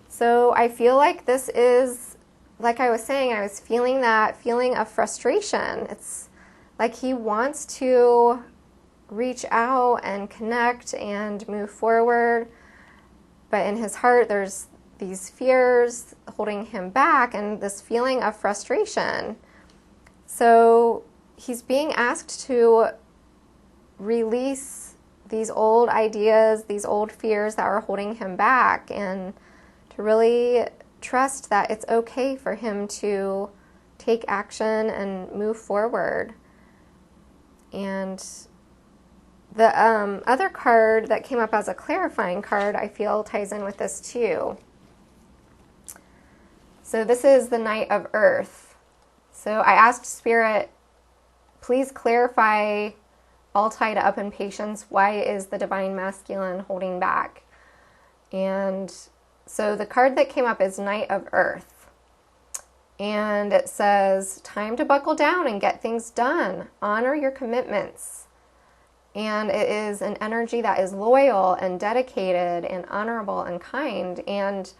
Speaker 1: So I feel like this is, like I was saying, I was feeling that feeling of frustration. It's like he wants to reach out and connect and move forward, but in his heart there's these fears holding him back and this feeling of frustration. So he's being asked to release these old ideas, these old fears that are holding him back, and to really trust that it's okay for him to take action and move forward. And the other card that came up as a clarifying card, I feel ties in with this too. So this is the Knight of Earth. So I asked Spirit, please clarify, all tied up in patience, why is the Divine Masculine holding back? And so the card that came up is Knight of Earth. And it says, time to buckle down and get things done. Honor your commitments. And it is an energy that is loyal and dedicated and honorable and kind. And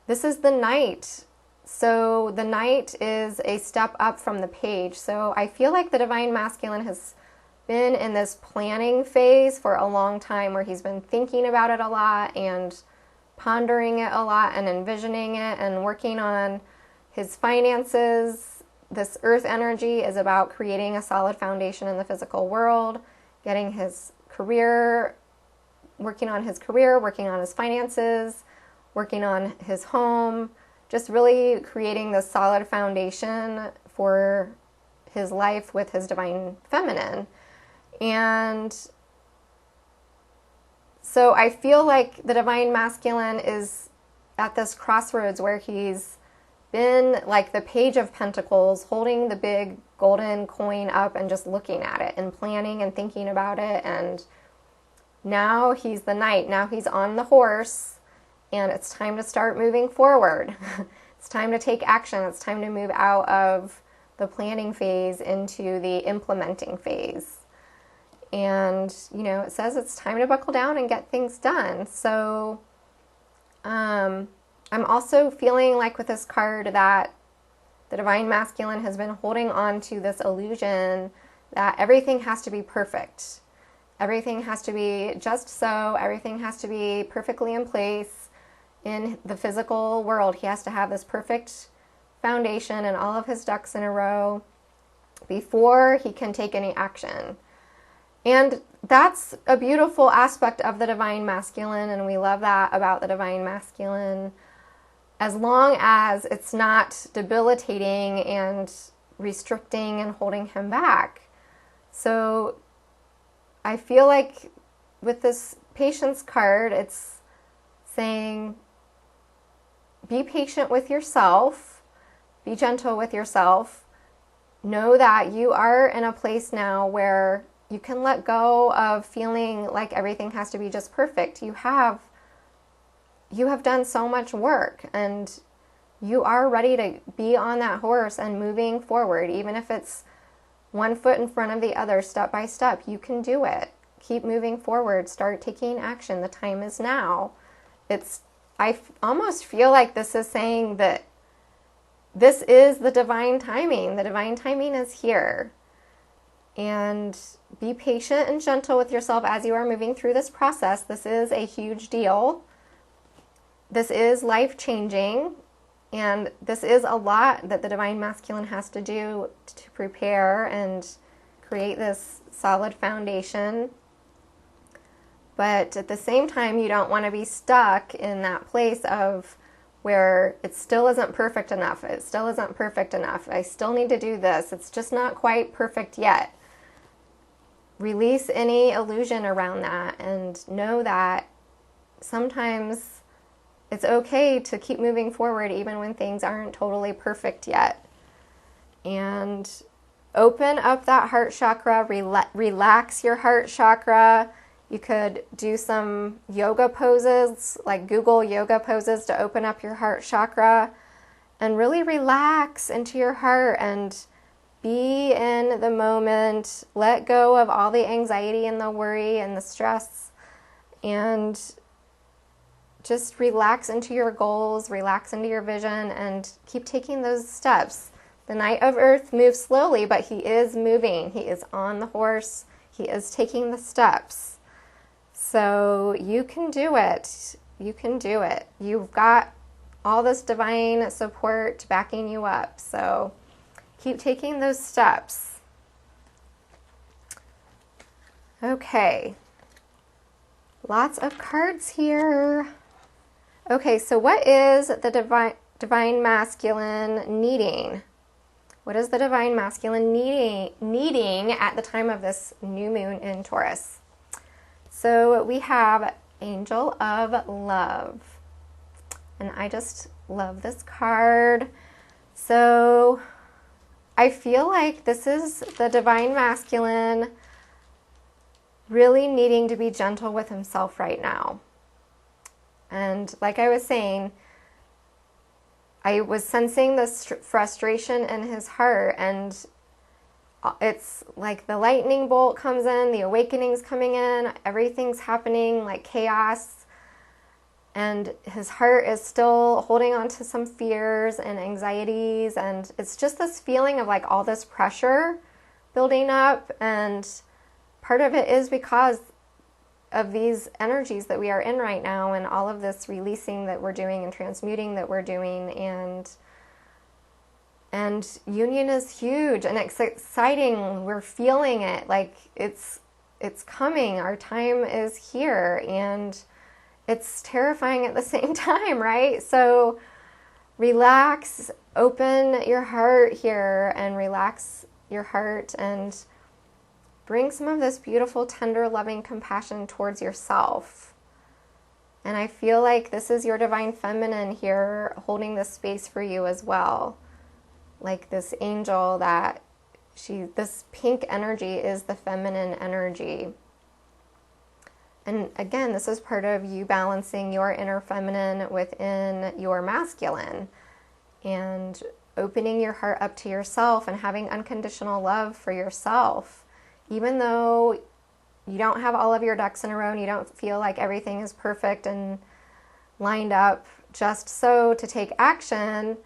Speaker 1: this is the Knight. So the Knight is a step up from the Page. So I feel like the Divine Masculine has been in this planning phase for a long time, where he's been thinking about it a lot and pondering it a lot and envisioning it and working on his finances. This earth energy is about creating a solid foundation in the physical world, getting his career, working on his career, working on his finances, working on his home, just really creating this solid foundation for his life with his Divine Feminine. And so I feel like the Divine Masculine is at this crossroads where he's been like the Page of Pentacles, holding the big golden coin up and just looking at it and planning and thinking about it. And now he's the Knight. Now he's on the horse, and it's time to start moving forward. It's time to take action. It's time to move out of the planning phase into the implementing phase. And, you know, it says it's time to buckle down and get things done. So I'm also feeling like with this card that the Divine Masculine has been holding on to this illusion that everything has to be perfect. Everything has to be just so. Everything has to be perfectly in place in the physical world. He has to have this perfect foundation and all of his ducks in a row before he can take any action. And that's a beautiful aspect of the Divine Masculine, and we love that about the Divine Masculine, as long as it's not debilitating and restricting and holding him back. So I feel like with this patience card, it's saying, be patient with yourself, be gentle with yourself, know that you are in a place now where you can let go of feeling like everything has to be just perfect. You have done so much work, and you are ready to be on that horse and moving forward, even if it's one foot in front of the other, step by step. You can do it. Keep moving forward. Start taking action. The time is now. I almost feel like this is saying that this is the divine timing. The divine timing is here. And be patient and gentle with yourself as you are moving through this process. This is a huge deal. This is life-changing. And this is a lot that the divine masculine has to do to prepare and create this solid foundation. But at the same time, you don't want to be stuck in that place of where it still isn't perfect enough. It still isn't perfect enough. I still need to do this. It's just not quite perfect yet. Release any illusion around that and know that sometimes it's okay to keep moving forward even when things aren't totally perfect yet. And open up that heart chakra, relax your heart chakra. You could do some yoga poses, like Google yoga poses to open up your heart chakra and really relax into your heart and be in the moment. Let go of all the anxiety and the worry and the stress, and just relax into your goals, relax into your vision, and keep taking those steps. The Knight of Earth moves slowly, but he is moving. He is on the horse. He is taking the steps. So you can do it. You can do it. You've got all this divine support backing you up. So keep taking those steps. Okay. Lots of cards here. Okay, so what is the divine masculine needing? What is the divine masculine needing at the time of this new moon in Taurus? So we have Angel of Love. And I just love this card. So I feel like this is the divine masculine really needing to be gentle with himself right now. And like I was saying, I was sensing this frustration in his heart, and it's like the lightning bolt comes in, the awakening's coming in, everything's happening like chaos, and his heart is still holding on to some fears and anxieties, and it's just this feeling of like all this pressure building up, and part of it is because of these energies that we are in right now and all of this releasing that we're doing and transmuting that we're doing, and union is huge and it's exciting. We're feeling it, like it's coming. Our time is here, and it's terrifying at the same time, right? So relax, open your heart here and relax your heart and bring some of this beautiful, tender, loving compassion towards yourself. And I feel like this is your divine feminine here holding this space for you as well. Like this angel that this pink energy is the feminine energy. And again, this is part of you balancing your inner feminine within your masculine and opening your heart up to yourself and having unconditional love for yourself. Even though you don't have all of your ducks in a row and you don't feel like everything is perfect and lined up just so to take action,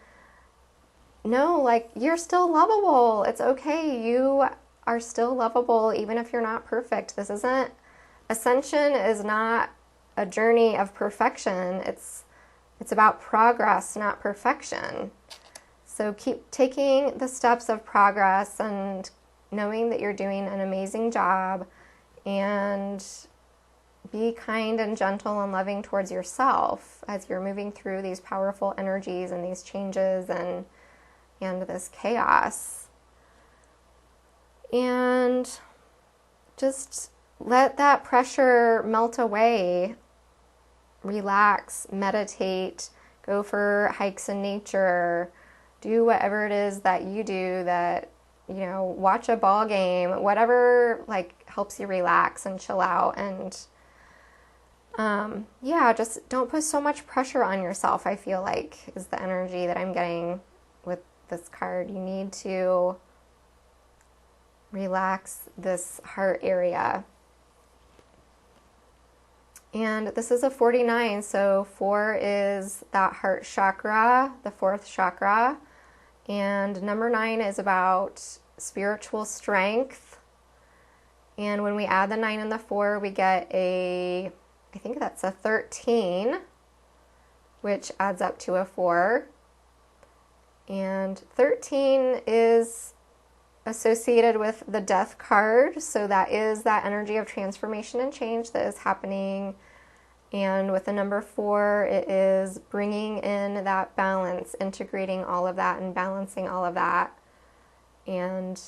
Speaker 1: no, like you're still lovable. It's okay. You are still lovable even if you're not perfect. Ascension is not a journey of perfection. It's about progress, not perfection. So keep taking the steps of progress and knowing that you're doing an amazing job, and be kind and gentle and loving towards yourself as you're moving through these powerful energies and these changes and this chaos. And just let that pressure melt away. Relax, meditate, go for hikes in nature, do whatever it is that you do that watch a ball game, whatever like helps you relax and chill out. And just don't put so much pressure on yourself, I feel like, is the energy that I'm getting with this card. You need to relax this heart area. And this is a 49, so 4 is that heart chakra, the 4th chakra. And number 9 is about spiritual strength. And when we add the 9 and the 4, we get I think that's a 13, which adds up to a 4. And 13 is associated with the death card, so that is that energy of transformation and change that is happening. And with the number 4, it is bringing in that balance, integrating all of that and balancing all of that, and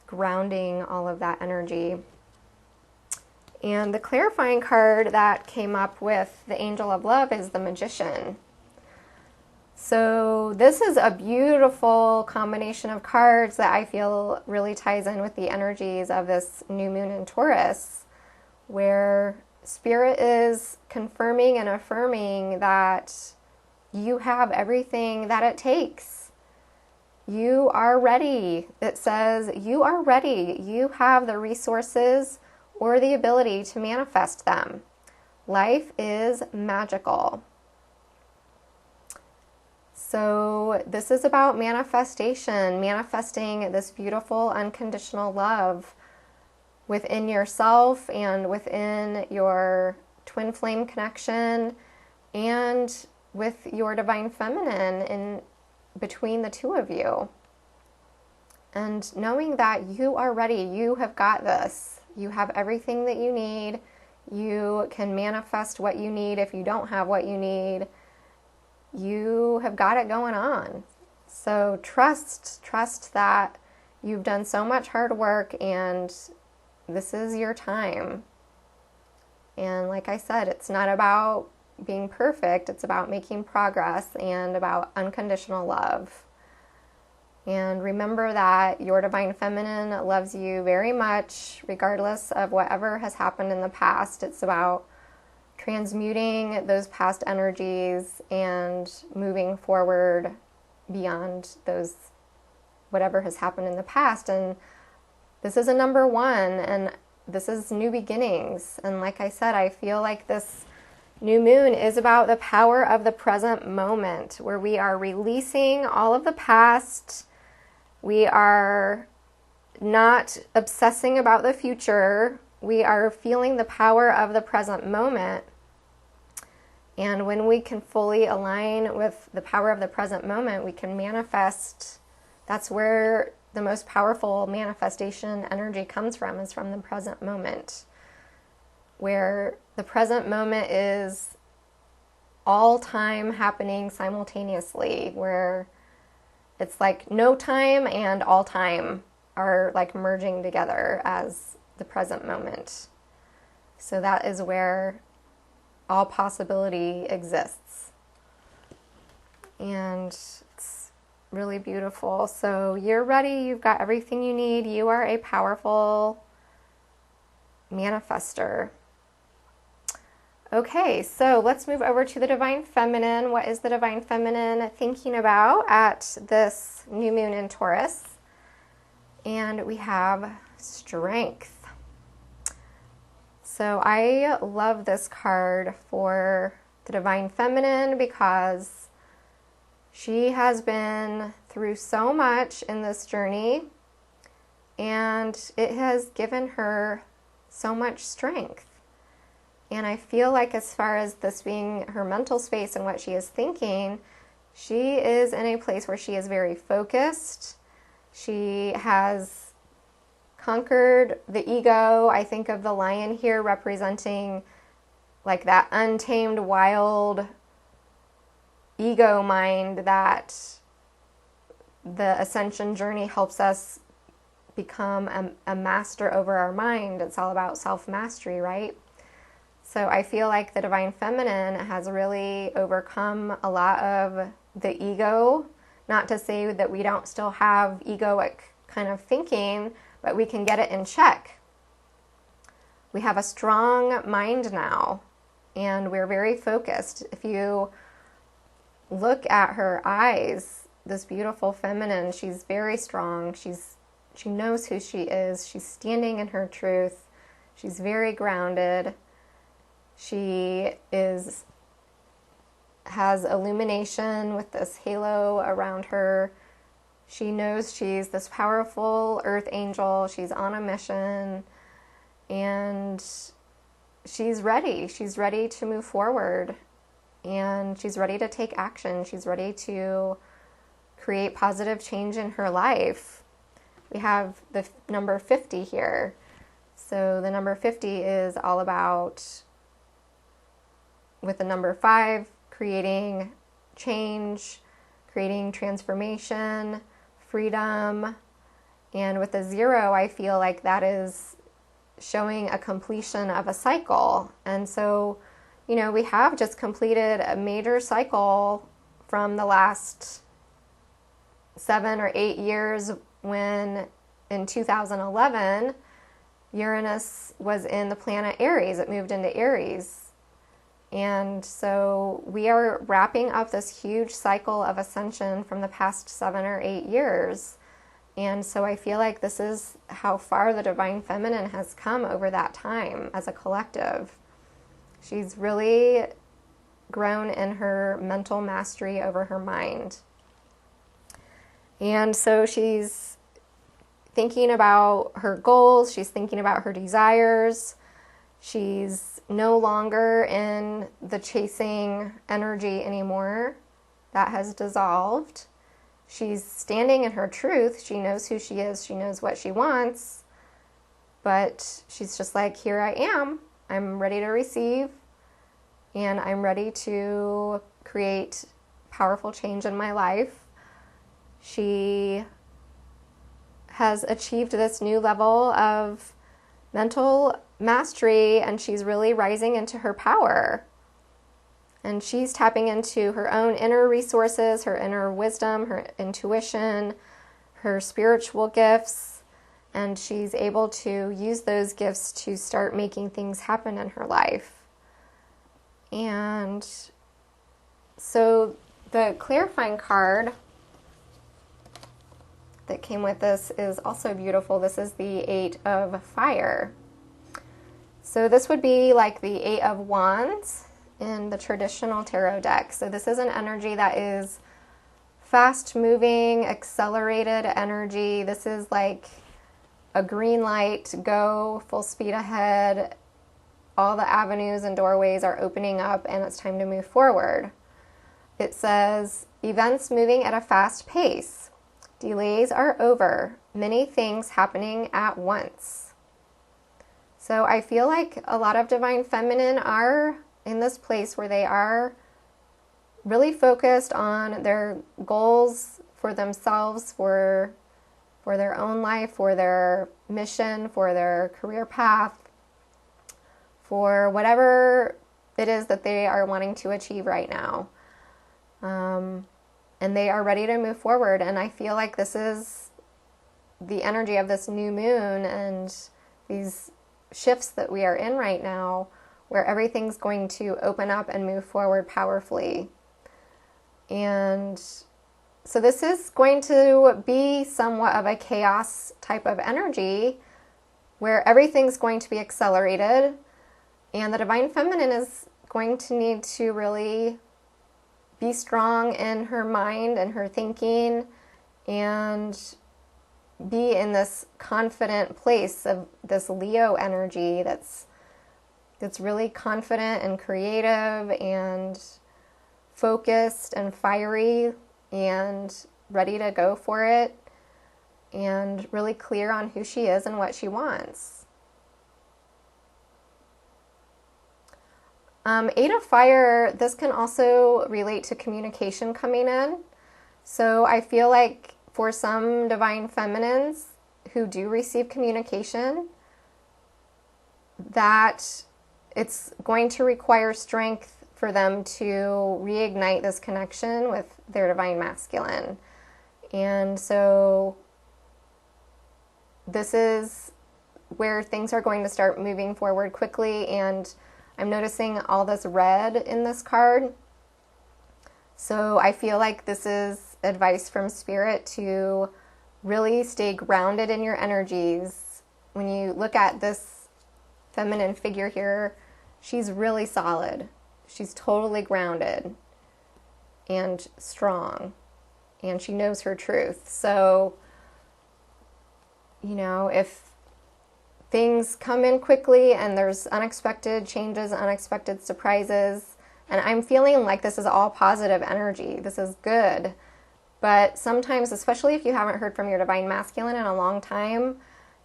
Speaker 1: grounding all of that energy. And the clarifying card that came up with the Angel of Love is the Magician. So this is a beautiful combination of cards that I feel really ties in with the energies of this new moon in Taurus, where Spirit is confirming and affirming that you have everything that it takes. You are ready. It says you are ready. You have the resources or the ability to manifest them. Life is magical. So this is about manifestation, manifesting this beautiful unconditional love within yourself and within your twin flame connection and with your divine feminine in between the two of you. And knowing that you are ready, you have got this. You have everything that you need. You can manifest what you need if you don't have what you need. You have got it going on. So trust that you've done so much hard work and this is your time. And like I said, it's not about being perfect. It's about making progress and about unconditional love. And remember that your divine feminine loves you very much, regardless of whatever has happened in the past. It's about transmuting those past energies and moving forward beyond those, whatever has happened in the past. And this is a number 1, and this is new beginnings. And like I said, I feel like this new moon is about the power of the present moment, where we are releasing all of the past. We are not obsessing about the future. We are feeling the power of the present moment. And when we can fully align with the power of the present moment, we can manifest. That's where the most powerful manifestation energy comes from, is from the present moment, where the present moment is all time happening simultaneously, where it's like no time and all time are like merging together as the present moment. So that is where all possibility exists. And it's really beautiful. So you're ready. You've got everything you need. You are a powerful manifester. Okay, so let's move over to the divine feminine. What is the divine feminine thinking about at this new moon in Taurus? And we have strength. So I love this card for the divine feminine because she has been through so much in this journey, and it has given her so much strength. And I feel like, as far as this being her mental space and what she is thinking, she is in a place where she is very focused. She has conquered the ego. I think of the lion here representing like that untamed, wild ego mind that the ascension journey helps us become a master over our mind. It's all about self-mastery, right? So I feel like the divine feminine has really overcome a lot of the ego Not to say that we don't still have egoic kind of thinking, but we can get it in check. We have a strong mind now, and we're very focused. If you look at her eyes, this beautiful feminine, she's very strong. She knows who she is. She's standing in her truth. She's very grounded. She has illumination with this halo around her. She knows she's this powerful earth angel. She's on a mission, and she's ready. She's ready to move forward, and she's ready to take action. She's ready to create positive change in her life. We have the number 50 here. So the number 50 is all about, with the number 5, creating change, creating transformation, freedom. And with the 0, I feel like that is showing a completion of a cycle. And so, we have just completed a major cycle from the last 7 or 8 years, when in 2011, Uranus was in the planet Aries. It moved into Aries. And so we are wrapping up this huge cycle of ascension from the past 7 or 8 years. And so I feel like this is how far the Divine Feminine has come over that time as a collective. She's really grown in her mental mastery over her mind. And so she's thinking about her goals. She's thinking about her desires. She's no longer in the chasing energy anymore. That has dissolved. She's standing in her truth. She knows who she is. She knows what she wants. But she's just like, here I am. I'm ready to receive. And I'm ready to create powerful change in my life. She has achieved this new level of mental mastery, and she's really rising into her power. And she's tapping into her own inner resources, her inner wisdom, her intuition, her spiritual gifts, and she's able to use those gifts to start making things happen in her life. And so the clarifying card that came with this is also beautiful. This is the 8 of Fire. So this would be like the 8 of Wands in the traditional tarot deck. So this is an energy that is fast-moving, accelerated energy. This is like a green light, go, full speed ahead. All the avenues and doorways are opening up, and it's time to move forward. It says, events moving at a fast pace. Delays are over. Many things happening at once. So I feel like a lot of Divine Feminine are in this place where they are really focused on their goals for themselves, for their own life, for their mission, for their career path, for whatever it is that they are wanting to achieve right now. And they are ready to move forward. And I feel like this is the energy of this new moon and these shifts that we are in right now, where everything's going to open up and move forward powerfully. And so this is going to be somewhat of a chaos type of energy, where everything's going to be accelerated, and the Divine Feminine is going to need to really be strong in her mind and her thinking, and be in this confident place of this Leo energy that's really confident and creative and focused and fiery and ready to go for it, and really clear on who she is and what she wants. 8 of Fire, this can also relate to communication coming in. So I feel like for some Divine Feminines who do receive communication, that it's going to require strength for them to reignite this connection with their Divine Masculine. And so this is where things are going to start moving forward quickly, and I'm noticing all this red in this card. So I feel like this is advice from Spirit to really stay grounded in your energies. When you look at this feminine figure here, she's really solid. She's totally grounded and strong, and she knows her truth. So, you know, if things come in quickly and there's unexpected changes, unexpected surprises, and I'm feeling like this is all positive energy. This is good. But sometimes, especially if you haven't heard from your divine masculine in a long time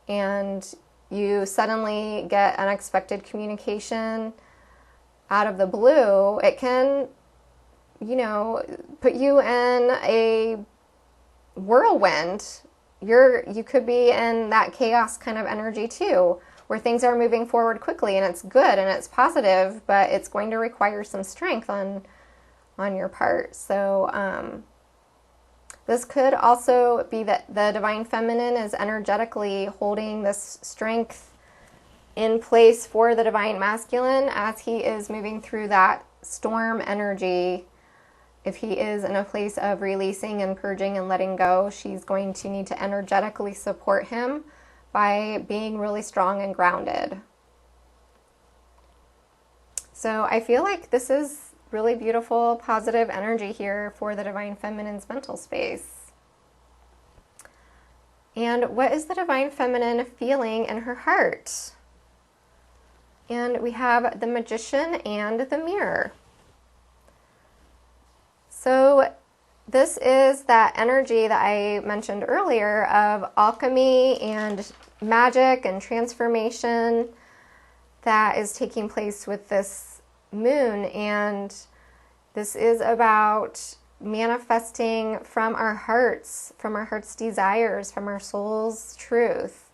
Speaker 1: and you suddenly get unexpected communication out of the blue, it can, you know, put you in a whirlwind. You could be in that chaos kind of energy too, where things are moving forward quickly and it's good and it's positive, but it's going to require some strength on your part. So this could also be that the divine feminine is energetically holding this strength in place for the divine masculine as he is moving through that storm energy. If he is in a place of releasing and purging and letting go, she's going to need to energetically support him by being really strong and grounded. So I feel like this is really beautiful, positive energy here for the divine feminine's mental space. And what is the divine feminine feeling in her heart? And we have the Magician and the Mirror. So this is that energy that I mentioned earlier of alchemy and magic and transformation that is taking place with this moon. And this is about manifesting from our heart's desires, from our soul's truth.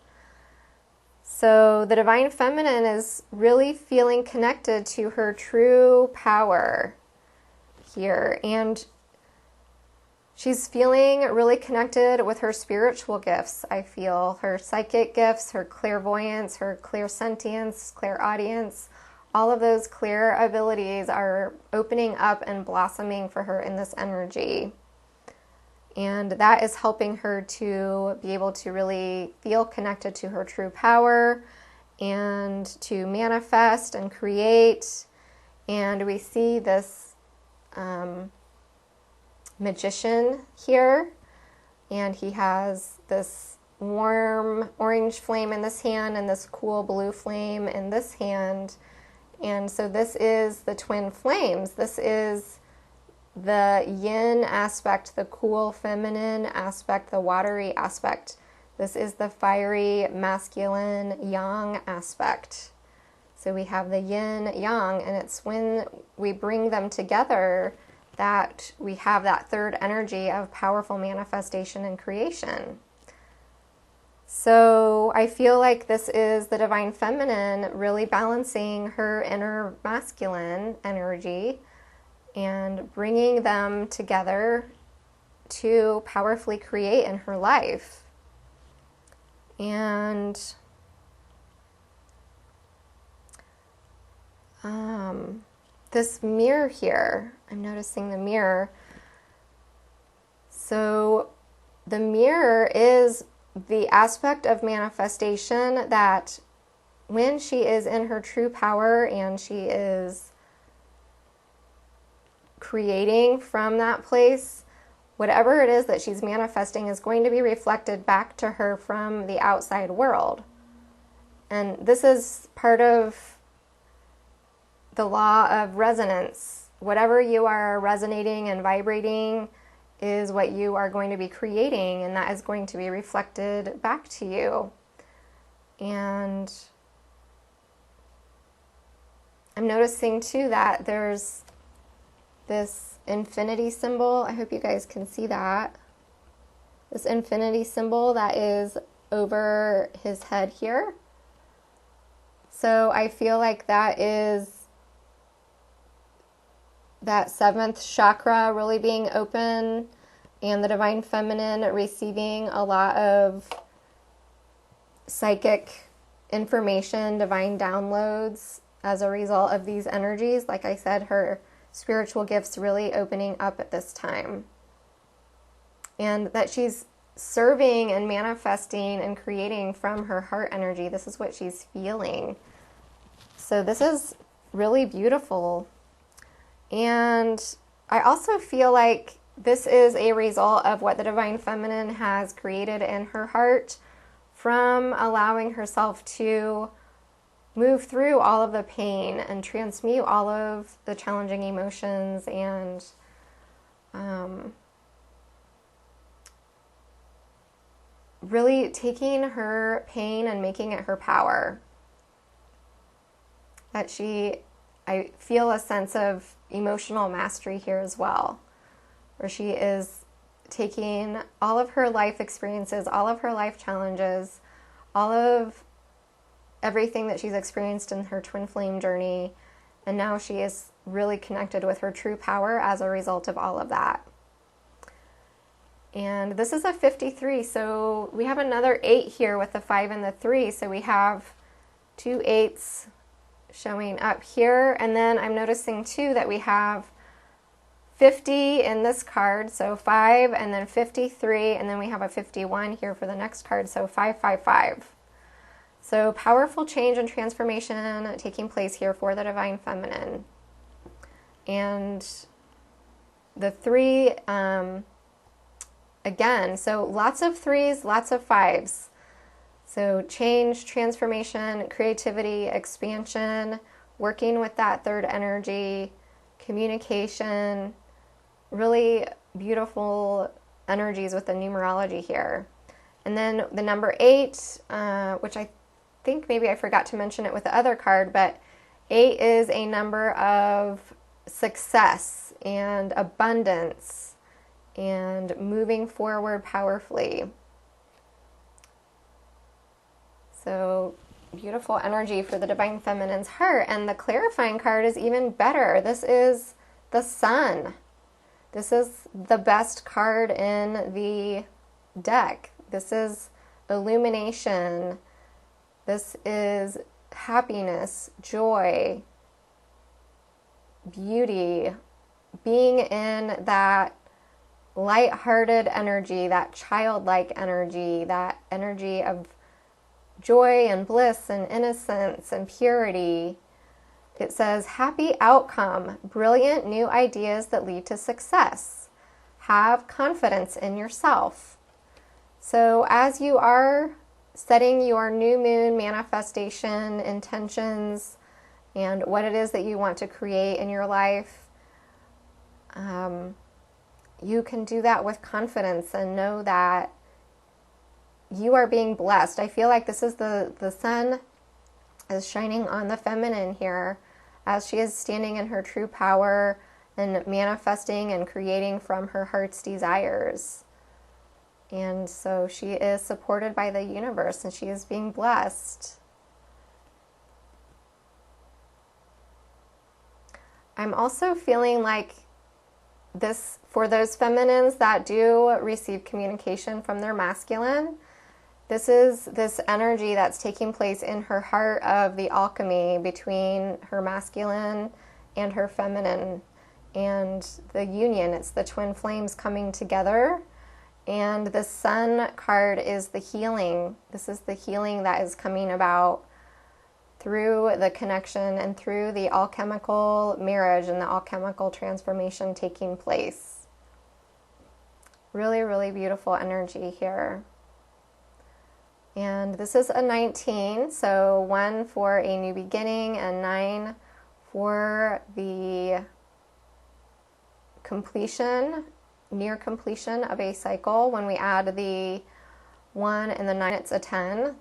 Speaker 1: So the divine feminine is really feeling connected to her true power here, and she's feeling really connected with her spiritual gifts. I feel her psychic gifts, her clairvoyance, her clairsentience, clairaudience, all of those clear abilities are opening up and blossoming for her in this energy. And that is helping her to be able to really feel connected to her true power and to manifest and create. And we see this magician here, and he has this warm orange flame in this hand and this cool blue flame in this hand. And so this is the twin flames. This is the yin aspect, the cool feminine aspect, the watery aspect. This is the fiery masculine yang aspect. So we have the yin yang, and it's when we bring them together that we have that third energy of powerful manifestation and creation. So I feel like this is the divine feminine really balancing her inner masculine energy and bringing them together to powerfully create in her life. And this mirror here, I'm noticing the mirror. So the mirror is the aspect of manifestation that when she is in her true power and she is creating from that place, whatever it is that she's manifesting is going to be reflected back to her from the outside world. And this is part of the law of resonance. Whatever you are resonating and vibrating is what you are going to be creating, and that is going to be reflected back to you. And I'm noticing too that there's this infinity symbol. I hope you guys can see that. This infinity symbol that is over his head here. So I feel like that is that seventh chakra really being open, and the Divine Feminine receiving a lot of psychic information, divine downloads as a result of these energies. Like I said, her spiritual gifts really opening up at this time. And that she's serving and manifesting and creating from her heart energy. This is what she's feeling. So this is really beautiful. And I also feel like this is a result of what the Divine Feminine has created in her heart from allowing herself to move through all of the pain and transmute all of the challenging emotions and really taking her pain and making it her power. That I feel a sense of emotional mastery here as well, where she is taking all of her life experiences, all of her life challenges, all of everything that she's experienced in her twin flame journey, and now she is really connected with her true power as a result of all of that. And this is a 53, so we have another 8 here with the 5 and the 3, so we have 2 8s showing up here, and then I'm noticing too that we have 50 in this card, so 5, and then 53, and then we have a 51 here for the next card, so 555. So powerful change and transformation taking place here for the Divine Feminine. And the 3, again, so lots of 3s, lots of 5s. So change, transformation, creativity, expansion, working with that third energy, communication, really beautiful energies with the numerology here. And then the number 8, which I think maybe I forgot to mention it with the other card, but 8 is a number of success and abundance and moving forward powerfully. So beautiful energy for the Divine Feminine's heart. And the clarifying card is even better. This is the Sun. This is the best card in the deck. This is illumination. This is happiness, joy, beauty, being in that light-hearted energy, that childlike energy, that energy of joy and bliss and innocence and purity. It says, happy outcome, brilliant new ideas that lead to success. Have confidence in yourself. So as you are setting your new moon manifestation intentions and what it is that you want to create in your life, you can do that with confidence and know that you are being blessed. I feel like this is the sun is shining on the feminine here as she is standing in her true power and manifesting and creating from her heart's desires. And so she is supported by the universe and she is being blessed. I'm also feeling like this, for those feminines that do receive communication from their masculine, this is this energy that's taking place in her heart of the alchemy between her masculine and her feminine and the union. It's the twin flames coming together. And the Sun card is the healing. This is the healing that is coming about through the connection and through the alchemical marriage and the alchemical transformation taking place. Really, really beautiful energy here. And this is a 19, so 1 for a new beginning and 9 for the completion, near completion of a cycle. When we add the 1 and the 9, it's a 10.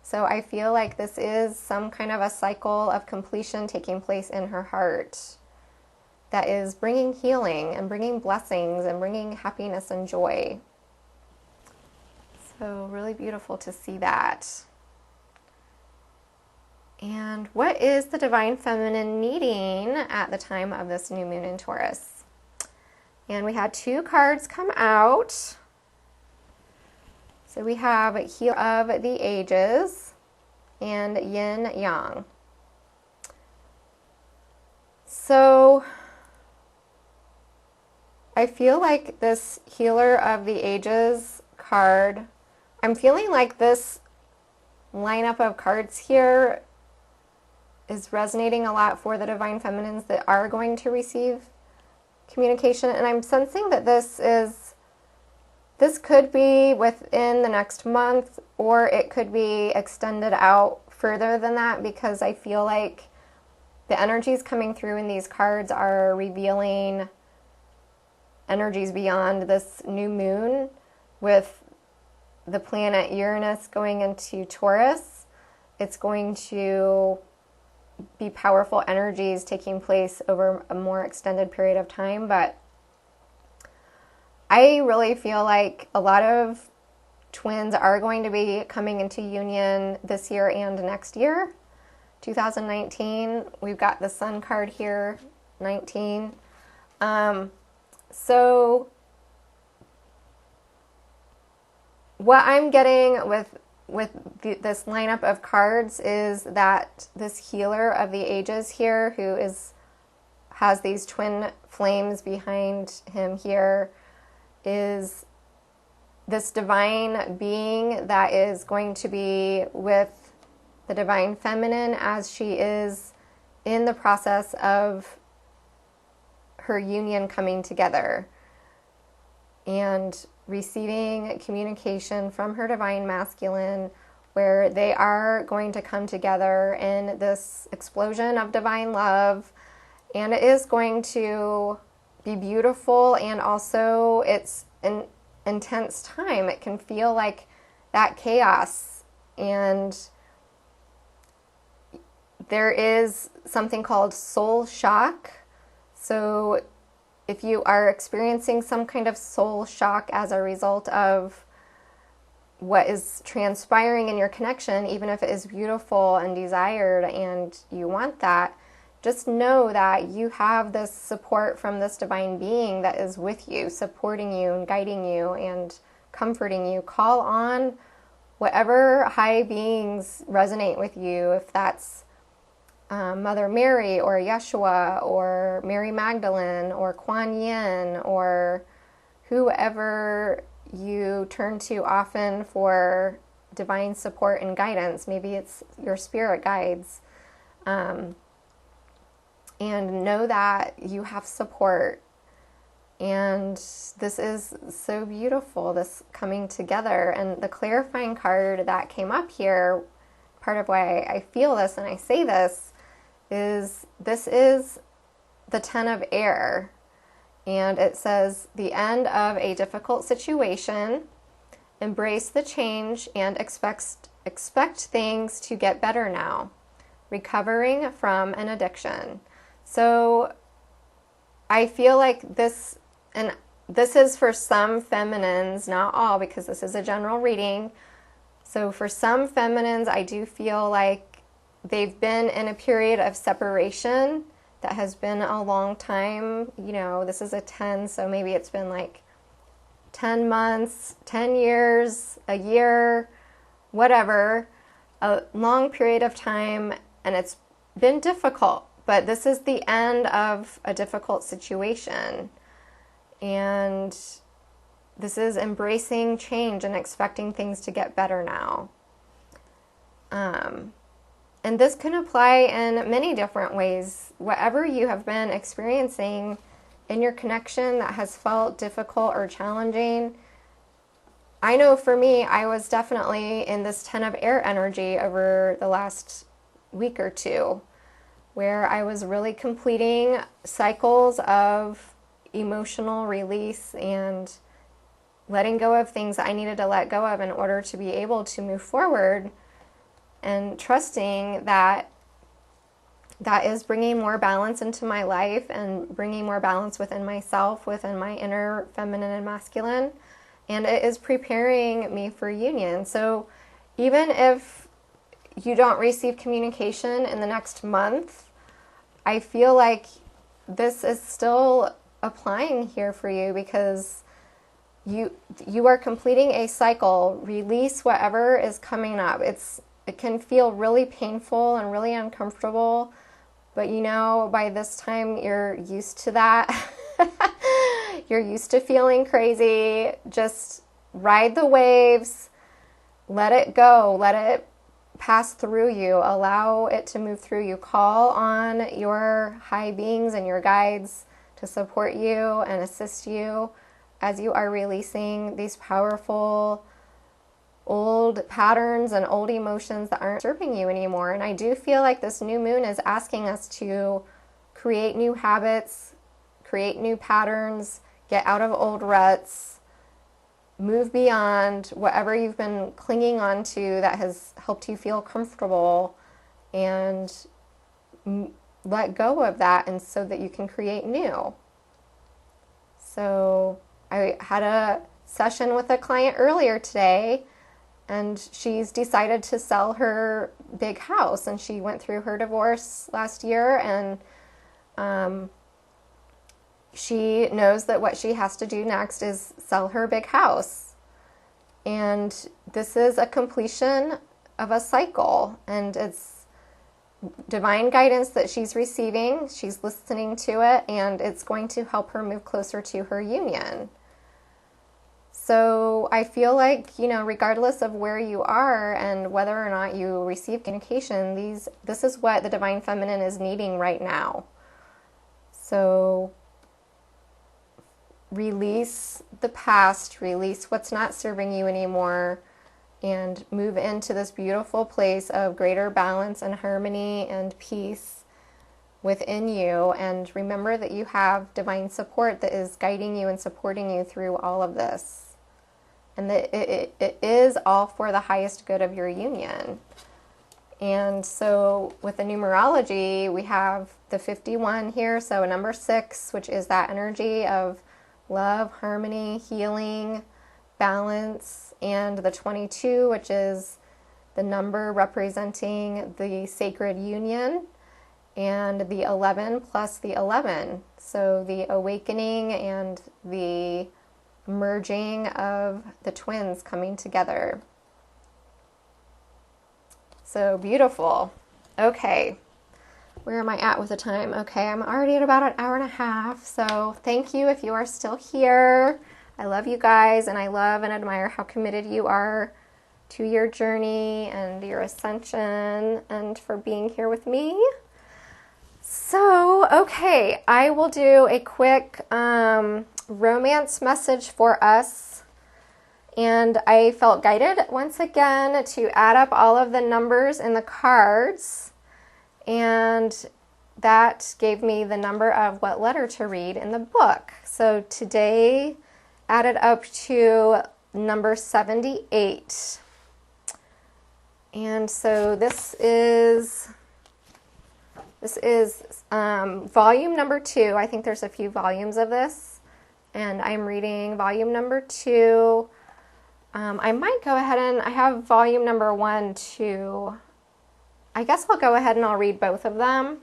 Speaker 1: So I feel like this is some kind of a cycle of completion taking place in her heart that is bringing healing and bringing blessings and bringing happiness and joy. So really beautiful to see that. And what is the Divine Feminine needing at the time of this new moon in Taurus? And we had 2 cards come out. So we have Healer of the Ages and Yin Yang. So I feel like this Healer of the Ages card, I'm feeling like this lineup of cards here is resonating a lot for the Divine Feminines that are going to receive communication. And I'm sensing that this could be within the next month, or it could be extended out further than that, because I feel like the energies coming through in these cards are revealing energies beyond this new moon, with the planet Uranus going into Taurus. It's going to be powerful energies taking place over a more extended period of time, but I really feel like a lot of twins are going to be coming into union this year and next year. 2019, we've got the Sun card here, 19. So what I'm getting with this lineup of cards is that this Healer of the Ages here, who has these twin flames behind him here, is this divine being that is going to be with the Divine Feminine as she is in the process of her union coming together and receiving communication from her Divine Masculine, where they are going to come together in this explosion of divine love. And it is going to be beautiful, and also it's an intense time. It can feel like that chaos, and there is something called soul shock. So if you are experiencing some kind of soul shock as a result of what is transpiring in your connection, even if it is beautiful and desired and you want that, just know that you have this support from this divine being that is with you, supporting you and guiding you and comforting you. Call on whatever high beings resonate with you, if that's Mother Mary or Yeshua or Mary Magdalene or Kuan Yin or whoever you turn to often for divine support and guidance. Maybe it's your spirit guides. And know that you have support. And this is so beautiful, this coming together. And the clarifying card that came up here, part of why I feel this and I say this is the 10 of air. And it says, the end of a difficult situation, embrace the change and expect things to get better now, recovering from an addiction. So I feel like this, and this is for some feminines, not all, because this is a general reading. So for some feminines, I do feel like they've been in a period of separation that has been a long time. You know, this is a 10, so maybe it's been like 10 months, 10 years, a year, whatever, a long period of time, and it's been difficult. But this is the end of a difficult situation. And this is embracing change and expecting things to get better now. And this can apply in many different ways. Whatever you have been experiencing in your connection that has felt difficult or challenging. I know for me, I was definitely in this 10 of air energy over the last week or two, where I was really completing cycles of emotional release and letting go of things that I needed to let go of in order to be able to move forward, and trusting that that is bringing more balance into my life and bringing more balance within myself, within my inner feminine and masculine, and it is preparing me for union. So even if you don't receive communication in the next month, I feel like this is still applying here for you, because you are completing a cycle. Release whatever is coming up. It can feel really painful and really uncomfortable, but you know, by this time you're used to that. You're used to feeling crazy. Just ride the waves. Let it go. Let it pass through you. Allow it to move through you. Call on your high beings and your guides to support you and assist you as you are releasing these powerful old patterns and old emotions that aren't serving you anymore. And I do feel like this new moon is asking us to create new habits, create new patterns, get out of old ruts, move beyond whatever you've been clinging on to that has helped you feel comfortable, and let go of that, and so that you can create new. So I had a session with a client earlier today, and she's decided to sell her big house, and she went through her divorce last year, and she knows that what she has to do next is sell her big house. And this is a completion of a cycle, and it's divine guidance that she's receiving. She's listening to it, and it's going to help her move closer to her union. So I feel like, you know, regardless of where you are and whether or not you receive communication, this is what the Divine Feminine is needing right now. So release the past, release what's not serving you anymore, and move into this beautiful place of greater balance and harmony and peace within you. And remember that you have divine support that is guiding you and supporting you through all of this. And that it is all for the highest good of your union. And so with the numerology, we have the 51 here, so a number 6, which is that energy of love, harmony, healing, balance, and the 22, which is the number representing the sacred union, and the 11 plus the 11, so the awakening and the merging of the twins coming together. So beautiful. Okay, where am I at with the time? Okay, I'm already at about an hour and a half, so thank you if you are still here. I love you guys, and I love and admire how committed you are to your journey and your ascension, and for being here with me. So, okay, I will do a quick romance message for us. And I felt guided once again to add up all of the numbers in the cards. And that gave me the number of what letter to read in the book. So today added up to number 78. And so this is volume number 2. I think there's a few volumes of this, and I'm reading volume number 2. I might go ahead and I have volume number 1 too. I guess I'll go ahead and I'll read both of them.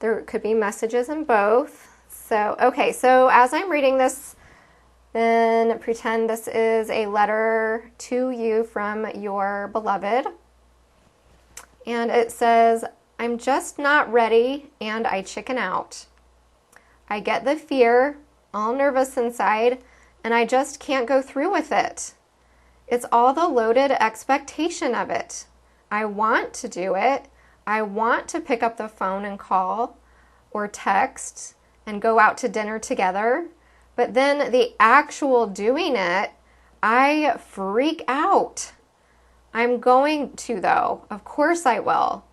Speaker 1: There could be messages in both. So, okay, so as I'm reading this, then pretend this is a letter to you from your beloved. And it says, I'm just not ready and I chicken out. I get the fear, all nervous inside, and I just can't go through with it. It's all the loaded expectation of it. I want to do it. I want to pick up the phone and call or text and go out to dinner together. But then the actual doing it, I freak out. I'm going to, though. Of course I will.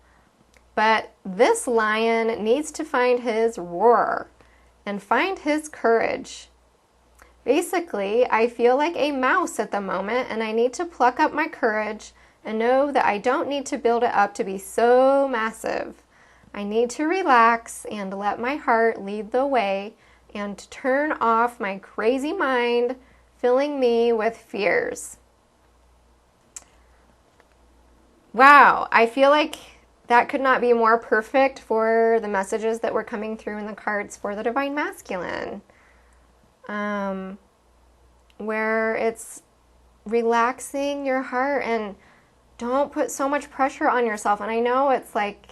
Speaker 1: But this lion needs to find his roar and find his courage. Basically, I feel like a mouse at the moment, and I need to pluck up my courage and know that I don't need to build it up to be so massive. I need to relax and let my heart lead the way and turn off my crazy mind, filling me with fears. Wow, I feel like that could not be more perfect for the messages that were coming through in the cards for the Divine Masculine. Where it's relaxing your heart and don't put so much pressure on yourself. And I know it's like,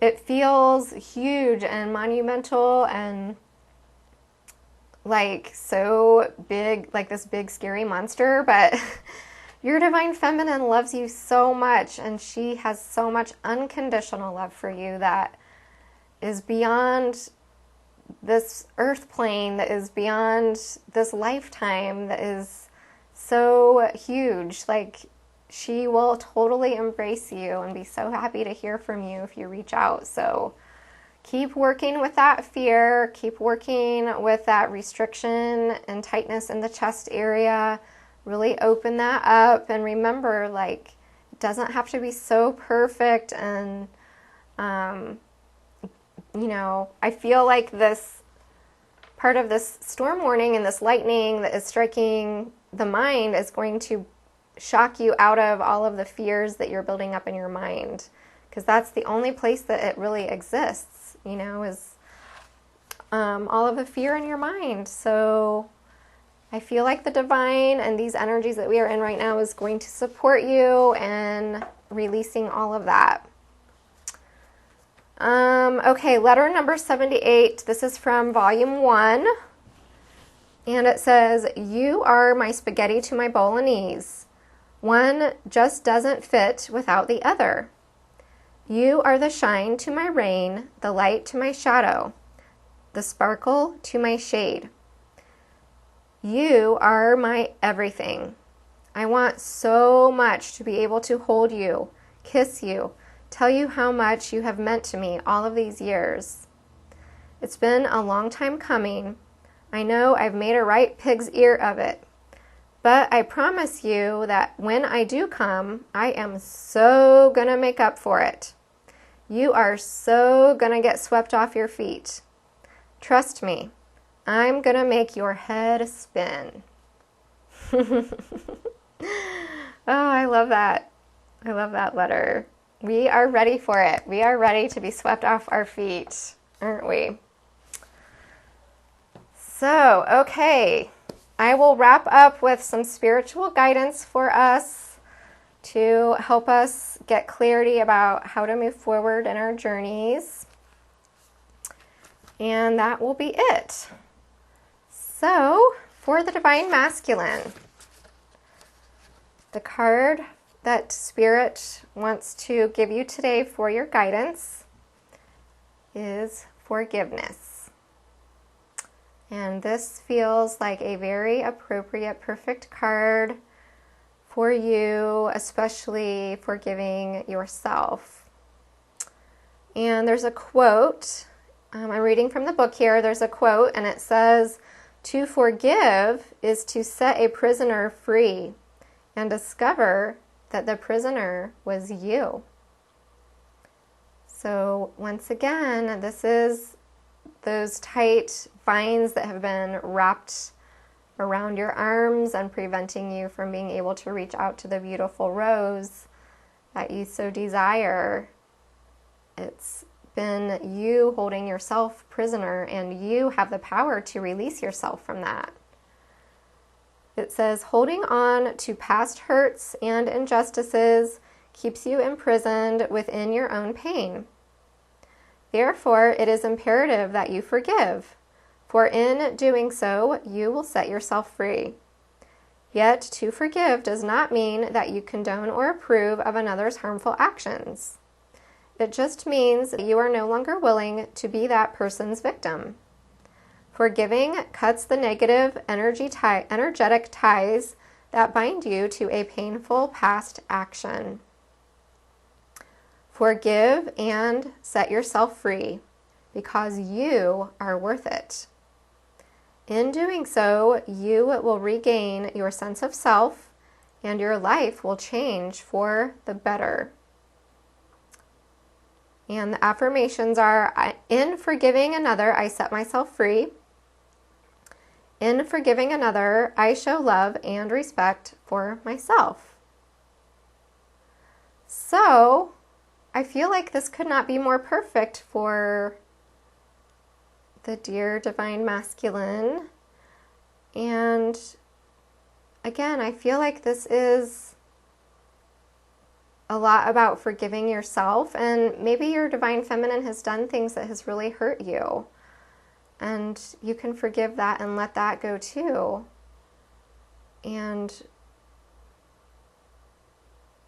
Speaker 1: it feels huge and monumental and like so big, like this big scary monster, but your Divine Feminine loves you so much, and she has so much unconditional love for you that is beyond this earth plane, that is beyond this lifetime, that is so huge. Like, she will totally embrace you and be so happy to hear from you if you reach out. So keep working with that fear, keep working with that restriction and tightness in the chest area. Really open that up, and remember, like, it doesn't have to be so perfect. And you know, I feel like this part of this storm warning and this lightning that is striking the mind is going to shock you out of all of the fears that you're building up in your mind, because that's the only place that it really exists, you know, is all of the fear in your mind. So I feel like the divine and these energies that we are in right now is going to support you in releasing all of that. Okay, letter number 78. This is from volume 1. And it says, "You are my spaghetti to my bolognese. One just doesn't fit without the other. You are the shine to my rain, the light to my shadow, the sparkle to my shade. You are my everything. I want so much to be able to hold you, kiss you, tell you how much you have meant to me all of these years. It's been a long time coming. I know I've made a right pig's ear of it. But I promise you that when I do come, I am so gonna make up for it. You are so gonna get swept off your feet. Trust me, I'm gonna make your head spin." Oh, I love that. I love that letter. We are ready for it. We are ready to be swept off our feet, aren't we? So, okay, I will wrap up with some spiritual guidance for us to help us get clarity about how to move forward in our journeys. And that will be it. So, for the Divine Masculine, the card that Spirit wants to give you today for your guidance is forgiveness. And this feels like a very appropriate, perfect card for you, especially forgiving yourself. And there's a quote. I'm reading from the book here. There's a quote, and it says, "To forgive is to set a prisoner free and discover that the prisoner was you." So once again, this is those tight vines that have been wrapped around your arms and preventing you from being able to reach out to the beautiful rose that you so desire. It's been you holding yourself prisoner, and you have the power to release yourself from that. It says, "Holding on to past hurts and injustices keeps you imprisoned within your own pain. Therefore, it is imperative that you forgive, for in doing so, you will set yourself free. Yet, to forgive does not mean that you condone or approve of another's harmful actions. It just means that you are no longer willing to be that person's victim. Forgiving cuts the negative energetic ties that bind you to a painful past action. Forgive and set yourself free because you are worth it. In doing so, you will regain your sense of self and your life will change for the better." And the affirmations are, "In forgiving another, I set myself free. In forgiving another, I show love and respect for myself." So, I feel like this could not be more perfect for the dear divine masculine. And again, I feel like this is a lot about forgiving yourself, and maybe your divine feminine has done things that has really hurt you, and you can forgive that and let that go too. And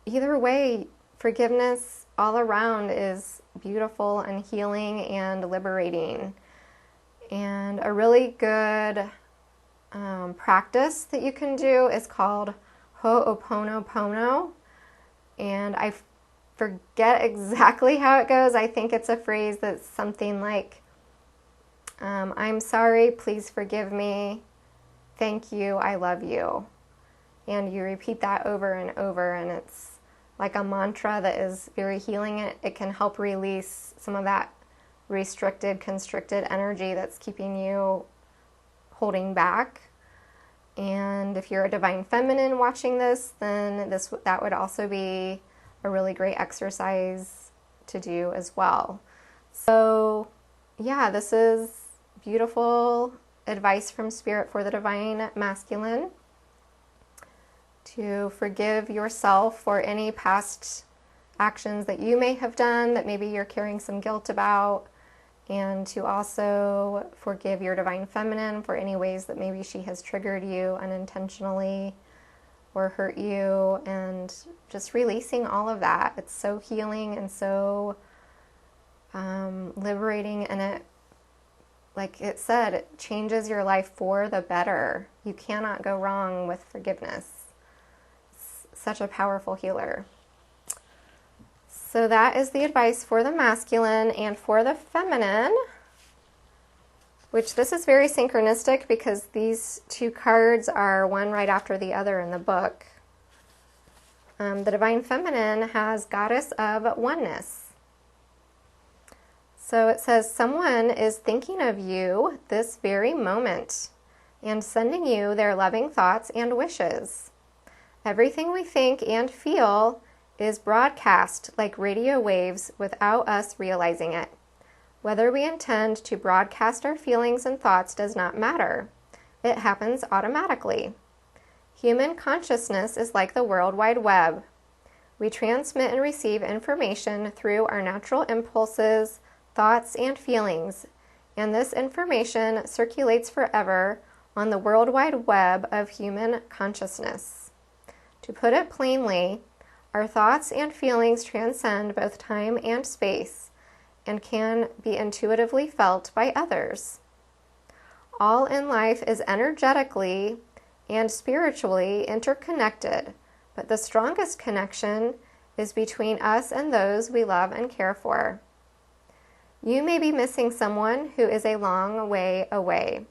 Speaker 1: either way, forgiveness all around is beautiful and healing and liberating. And a really good practice that you can do is called Ho'oponopono. And I forget exactly how it goes. I think it's a phrase that's something like, I'm sorry, please forgive me, thank you, I love you. And you repeat that over and over, and it's like a mantra that is very healing. It can help release some of that restricted, constricted energy that's keeping you holding back. And if you're a divine feminine watching this, then that would also be a really great exercise to do as well. So yeah, this is beautiful advice from Spirit for the divine masculine, to forgive yourself for any past actions that you may have done that maybe you're carrying some guilt about, and to also forgive your divine feminine for any ways that maybe she has triggered you unintentionally or hurt you, and just releasing all of that. It's so healing and so liberating, and it, like it said, it changes your life for the better. You cannot go wrong with forgiveness. It's such a powerful healer. So that is the advice for the masculine. And for the feminine, which this is very synchronistic because these two cards are one right after the other in the book. The divine feminine has Goddess of Oneness. So it says, someone is thinking of you this very moment and sending you their loving thoughts and wishes. Everything we think and feel is broadcast like radio waves without us realizing it. Whether we intend to broadcast our feelings and thoughts does not matter. It happens automatically. Human consciousness is like the World Wide Web. We transmit and receive information through our natural impulses, thoughts, and feelings, and this information circulates forever on the World Wide Web of human consciousness. To put it plainly, our thoughts and feelings transcend both time and space and can be intuitively felt by others. All in life is energetically and spiritually interconnected, but the strongest connection is between us and those we love and care for. You may be missing someone who is a long way away.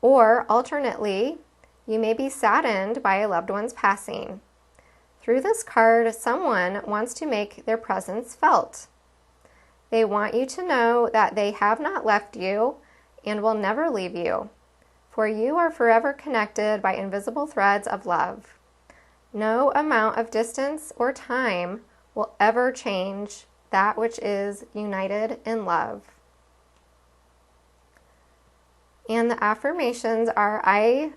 Speaker 1: Or, alternately, you may be saddened by a loved one's passing. Through this card, someone wants to make their presence felt. They want you to know that they have not left you and will never leave you, for you are forever connected by invisible threads of love. No amount of distance or time will ever change that which is united in love. And the affirmations are, I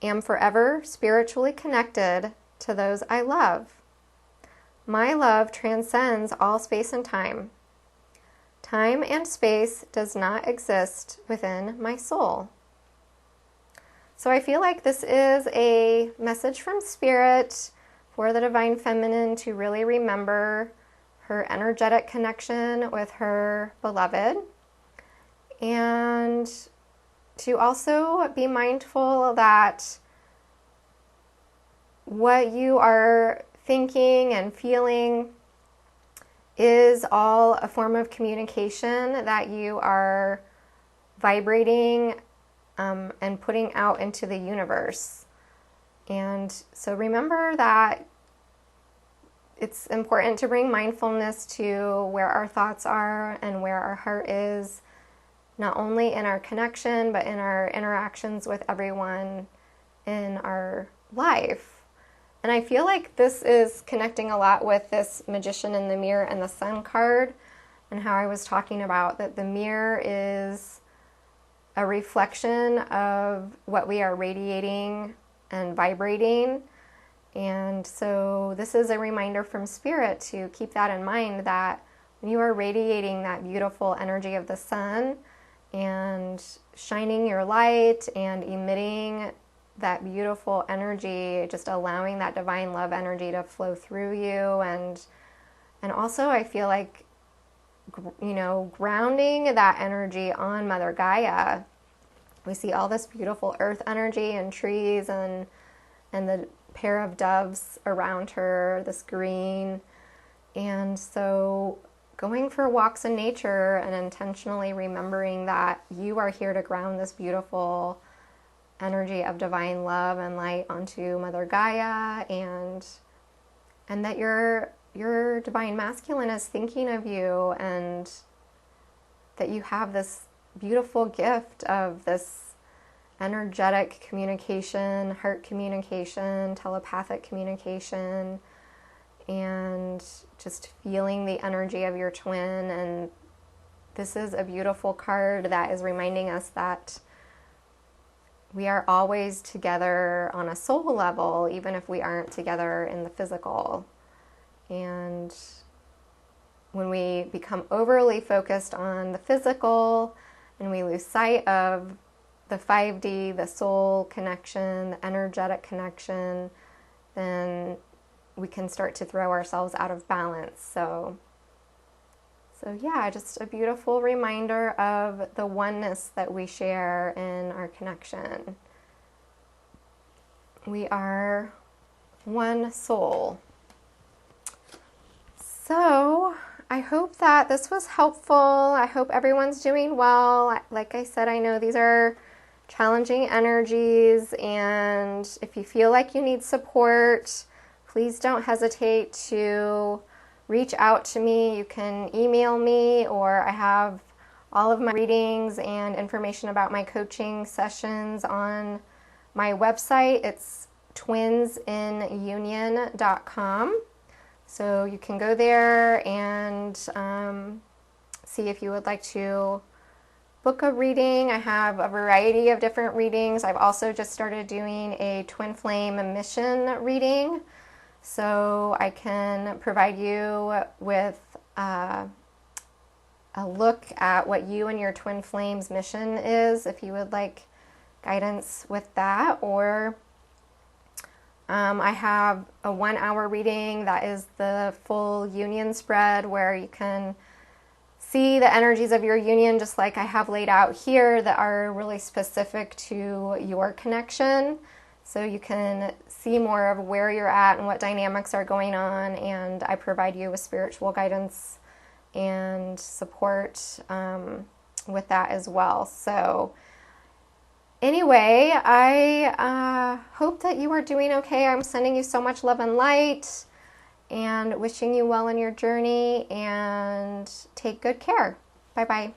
Speaker 1: am forever spiritually connected to those I love. My love transcends all space and time. Time and space does not exist within my soul. So I feel like this is a message from Spirit for the divine feminine to really remember her energetic connection with her beloved, and to also be mindful that what you are thinking and feeling is all a form of communication that you are vibrating and putting out into the universe. And so remember that it's important to bring mindfulness to where our thoughts are and where our heart is, not only in our connection, but in our interactions with everyone in our life. And I feel like this is connecting a lot with this Magician in the Mirror and the Sun card, and how I was talking about that the mirror is a reflection of what we are radiating and vibrating. And so this is a reminder from Spirit to keep that in mind, that when you are radiating that beautiful energy of the sun and shining your light and emitting that beautiful energy, just allowing that divine love energy to flow through you. And also I feel like, you know, grounding that energy on Mother Gaia. We see all this beautiful earth energy and trees and the pair of doves around her, this green. And so going for walks in nature and intentionally remembering that you are here to ground this beautiful energy of divine love and light onto Mother Gaia, and that your divine masculine is thinking of you, and that you have this beautiful gift of this energetic communication, heart communication, telepathic communication, and just feeling the energy of your twin. And this is a beautiful card that is reminding us that we are always together on a soul level, even if we aren't together in the physical. And when we become overly focused on the physical and we lose sight of the 5D, the soul connection, the energetic connection, then we can start to throw ourselves out of balance. So yeah, just a beautiful reminder of the oneness that we share in our connection. We are one soul. So I hope that this was helpful. I hope everyone's doing well. Like I said, I know these are challenging energies, and if you feel like you need support, please don't hesitate to reach out to me. You can email me, or I have all of my readings and information about my coaching sessions on my website. It's twinsinunion.com. So you can go there and see if you would like to book a reading. I have a variety of different readings. I've also just started doing a twin flame mission reading, so I can provide you with a look at what you and your twin flame's mission is, if you would like guidance with that. Or I have a 1-hour reading that is the full union spread, where you can see the energies of your union, just like I have laid out here, that are really specific to your connection. So you can see more of where you're at and what dynamics are going on, and I provide you with spiritual guidance and support with that as well. So anyway, I hope that you are doing okay. I'm sending you so much love and light, and wishing you well in your journey, and take good care. Bye-bye.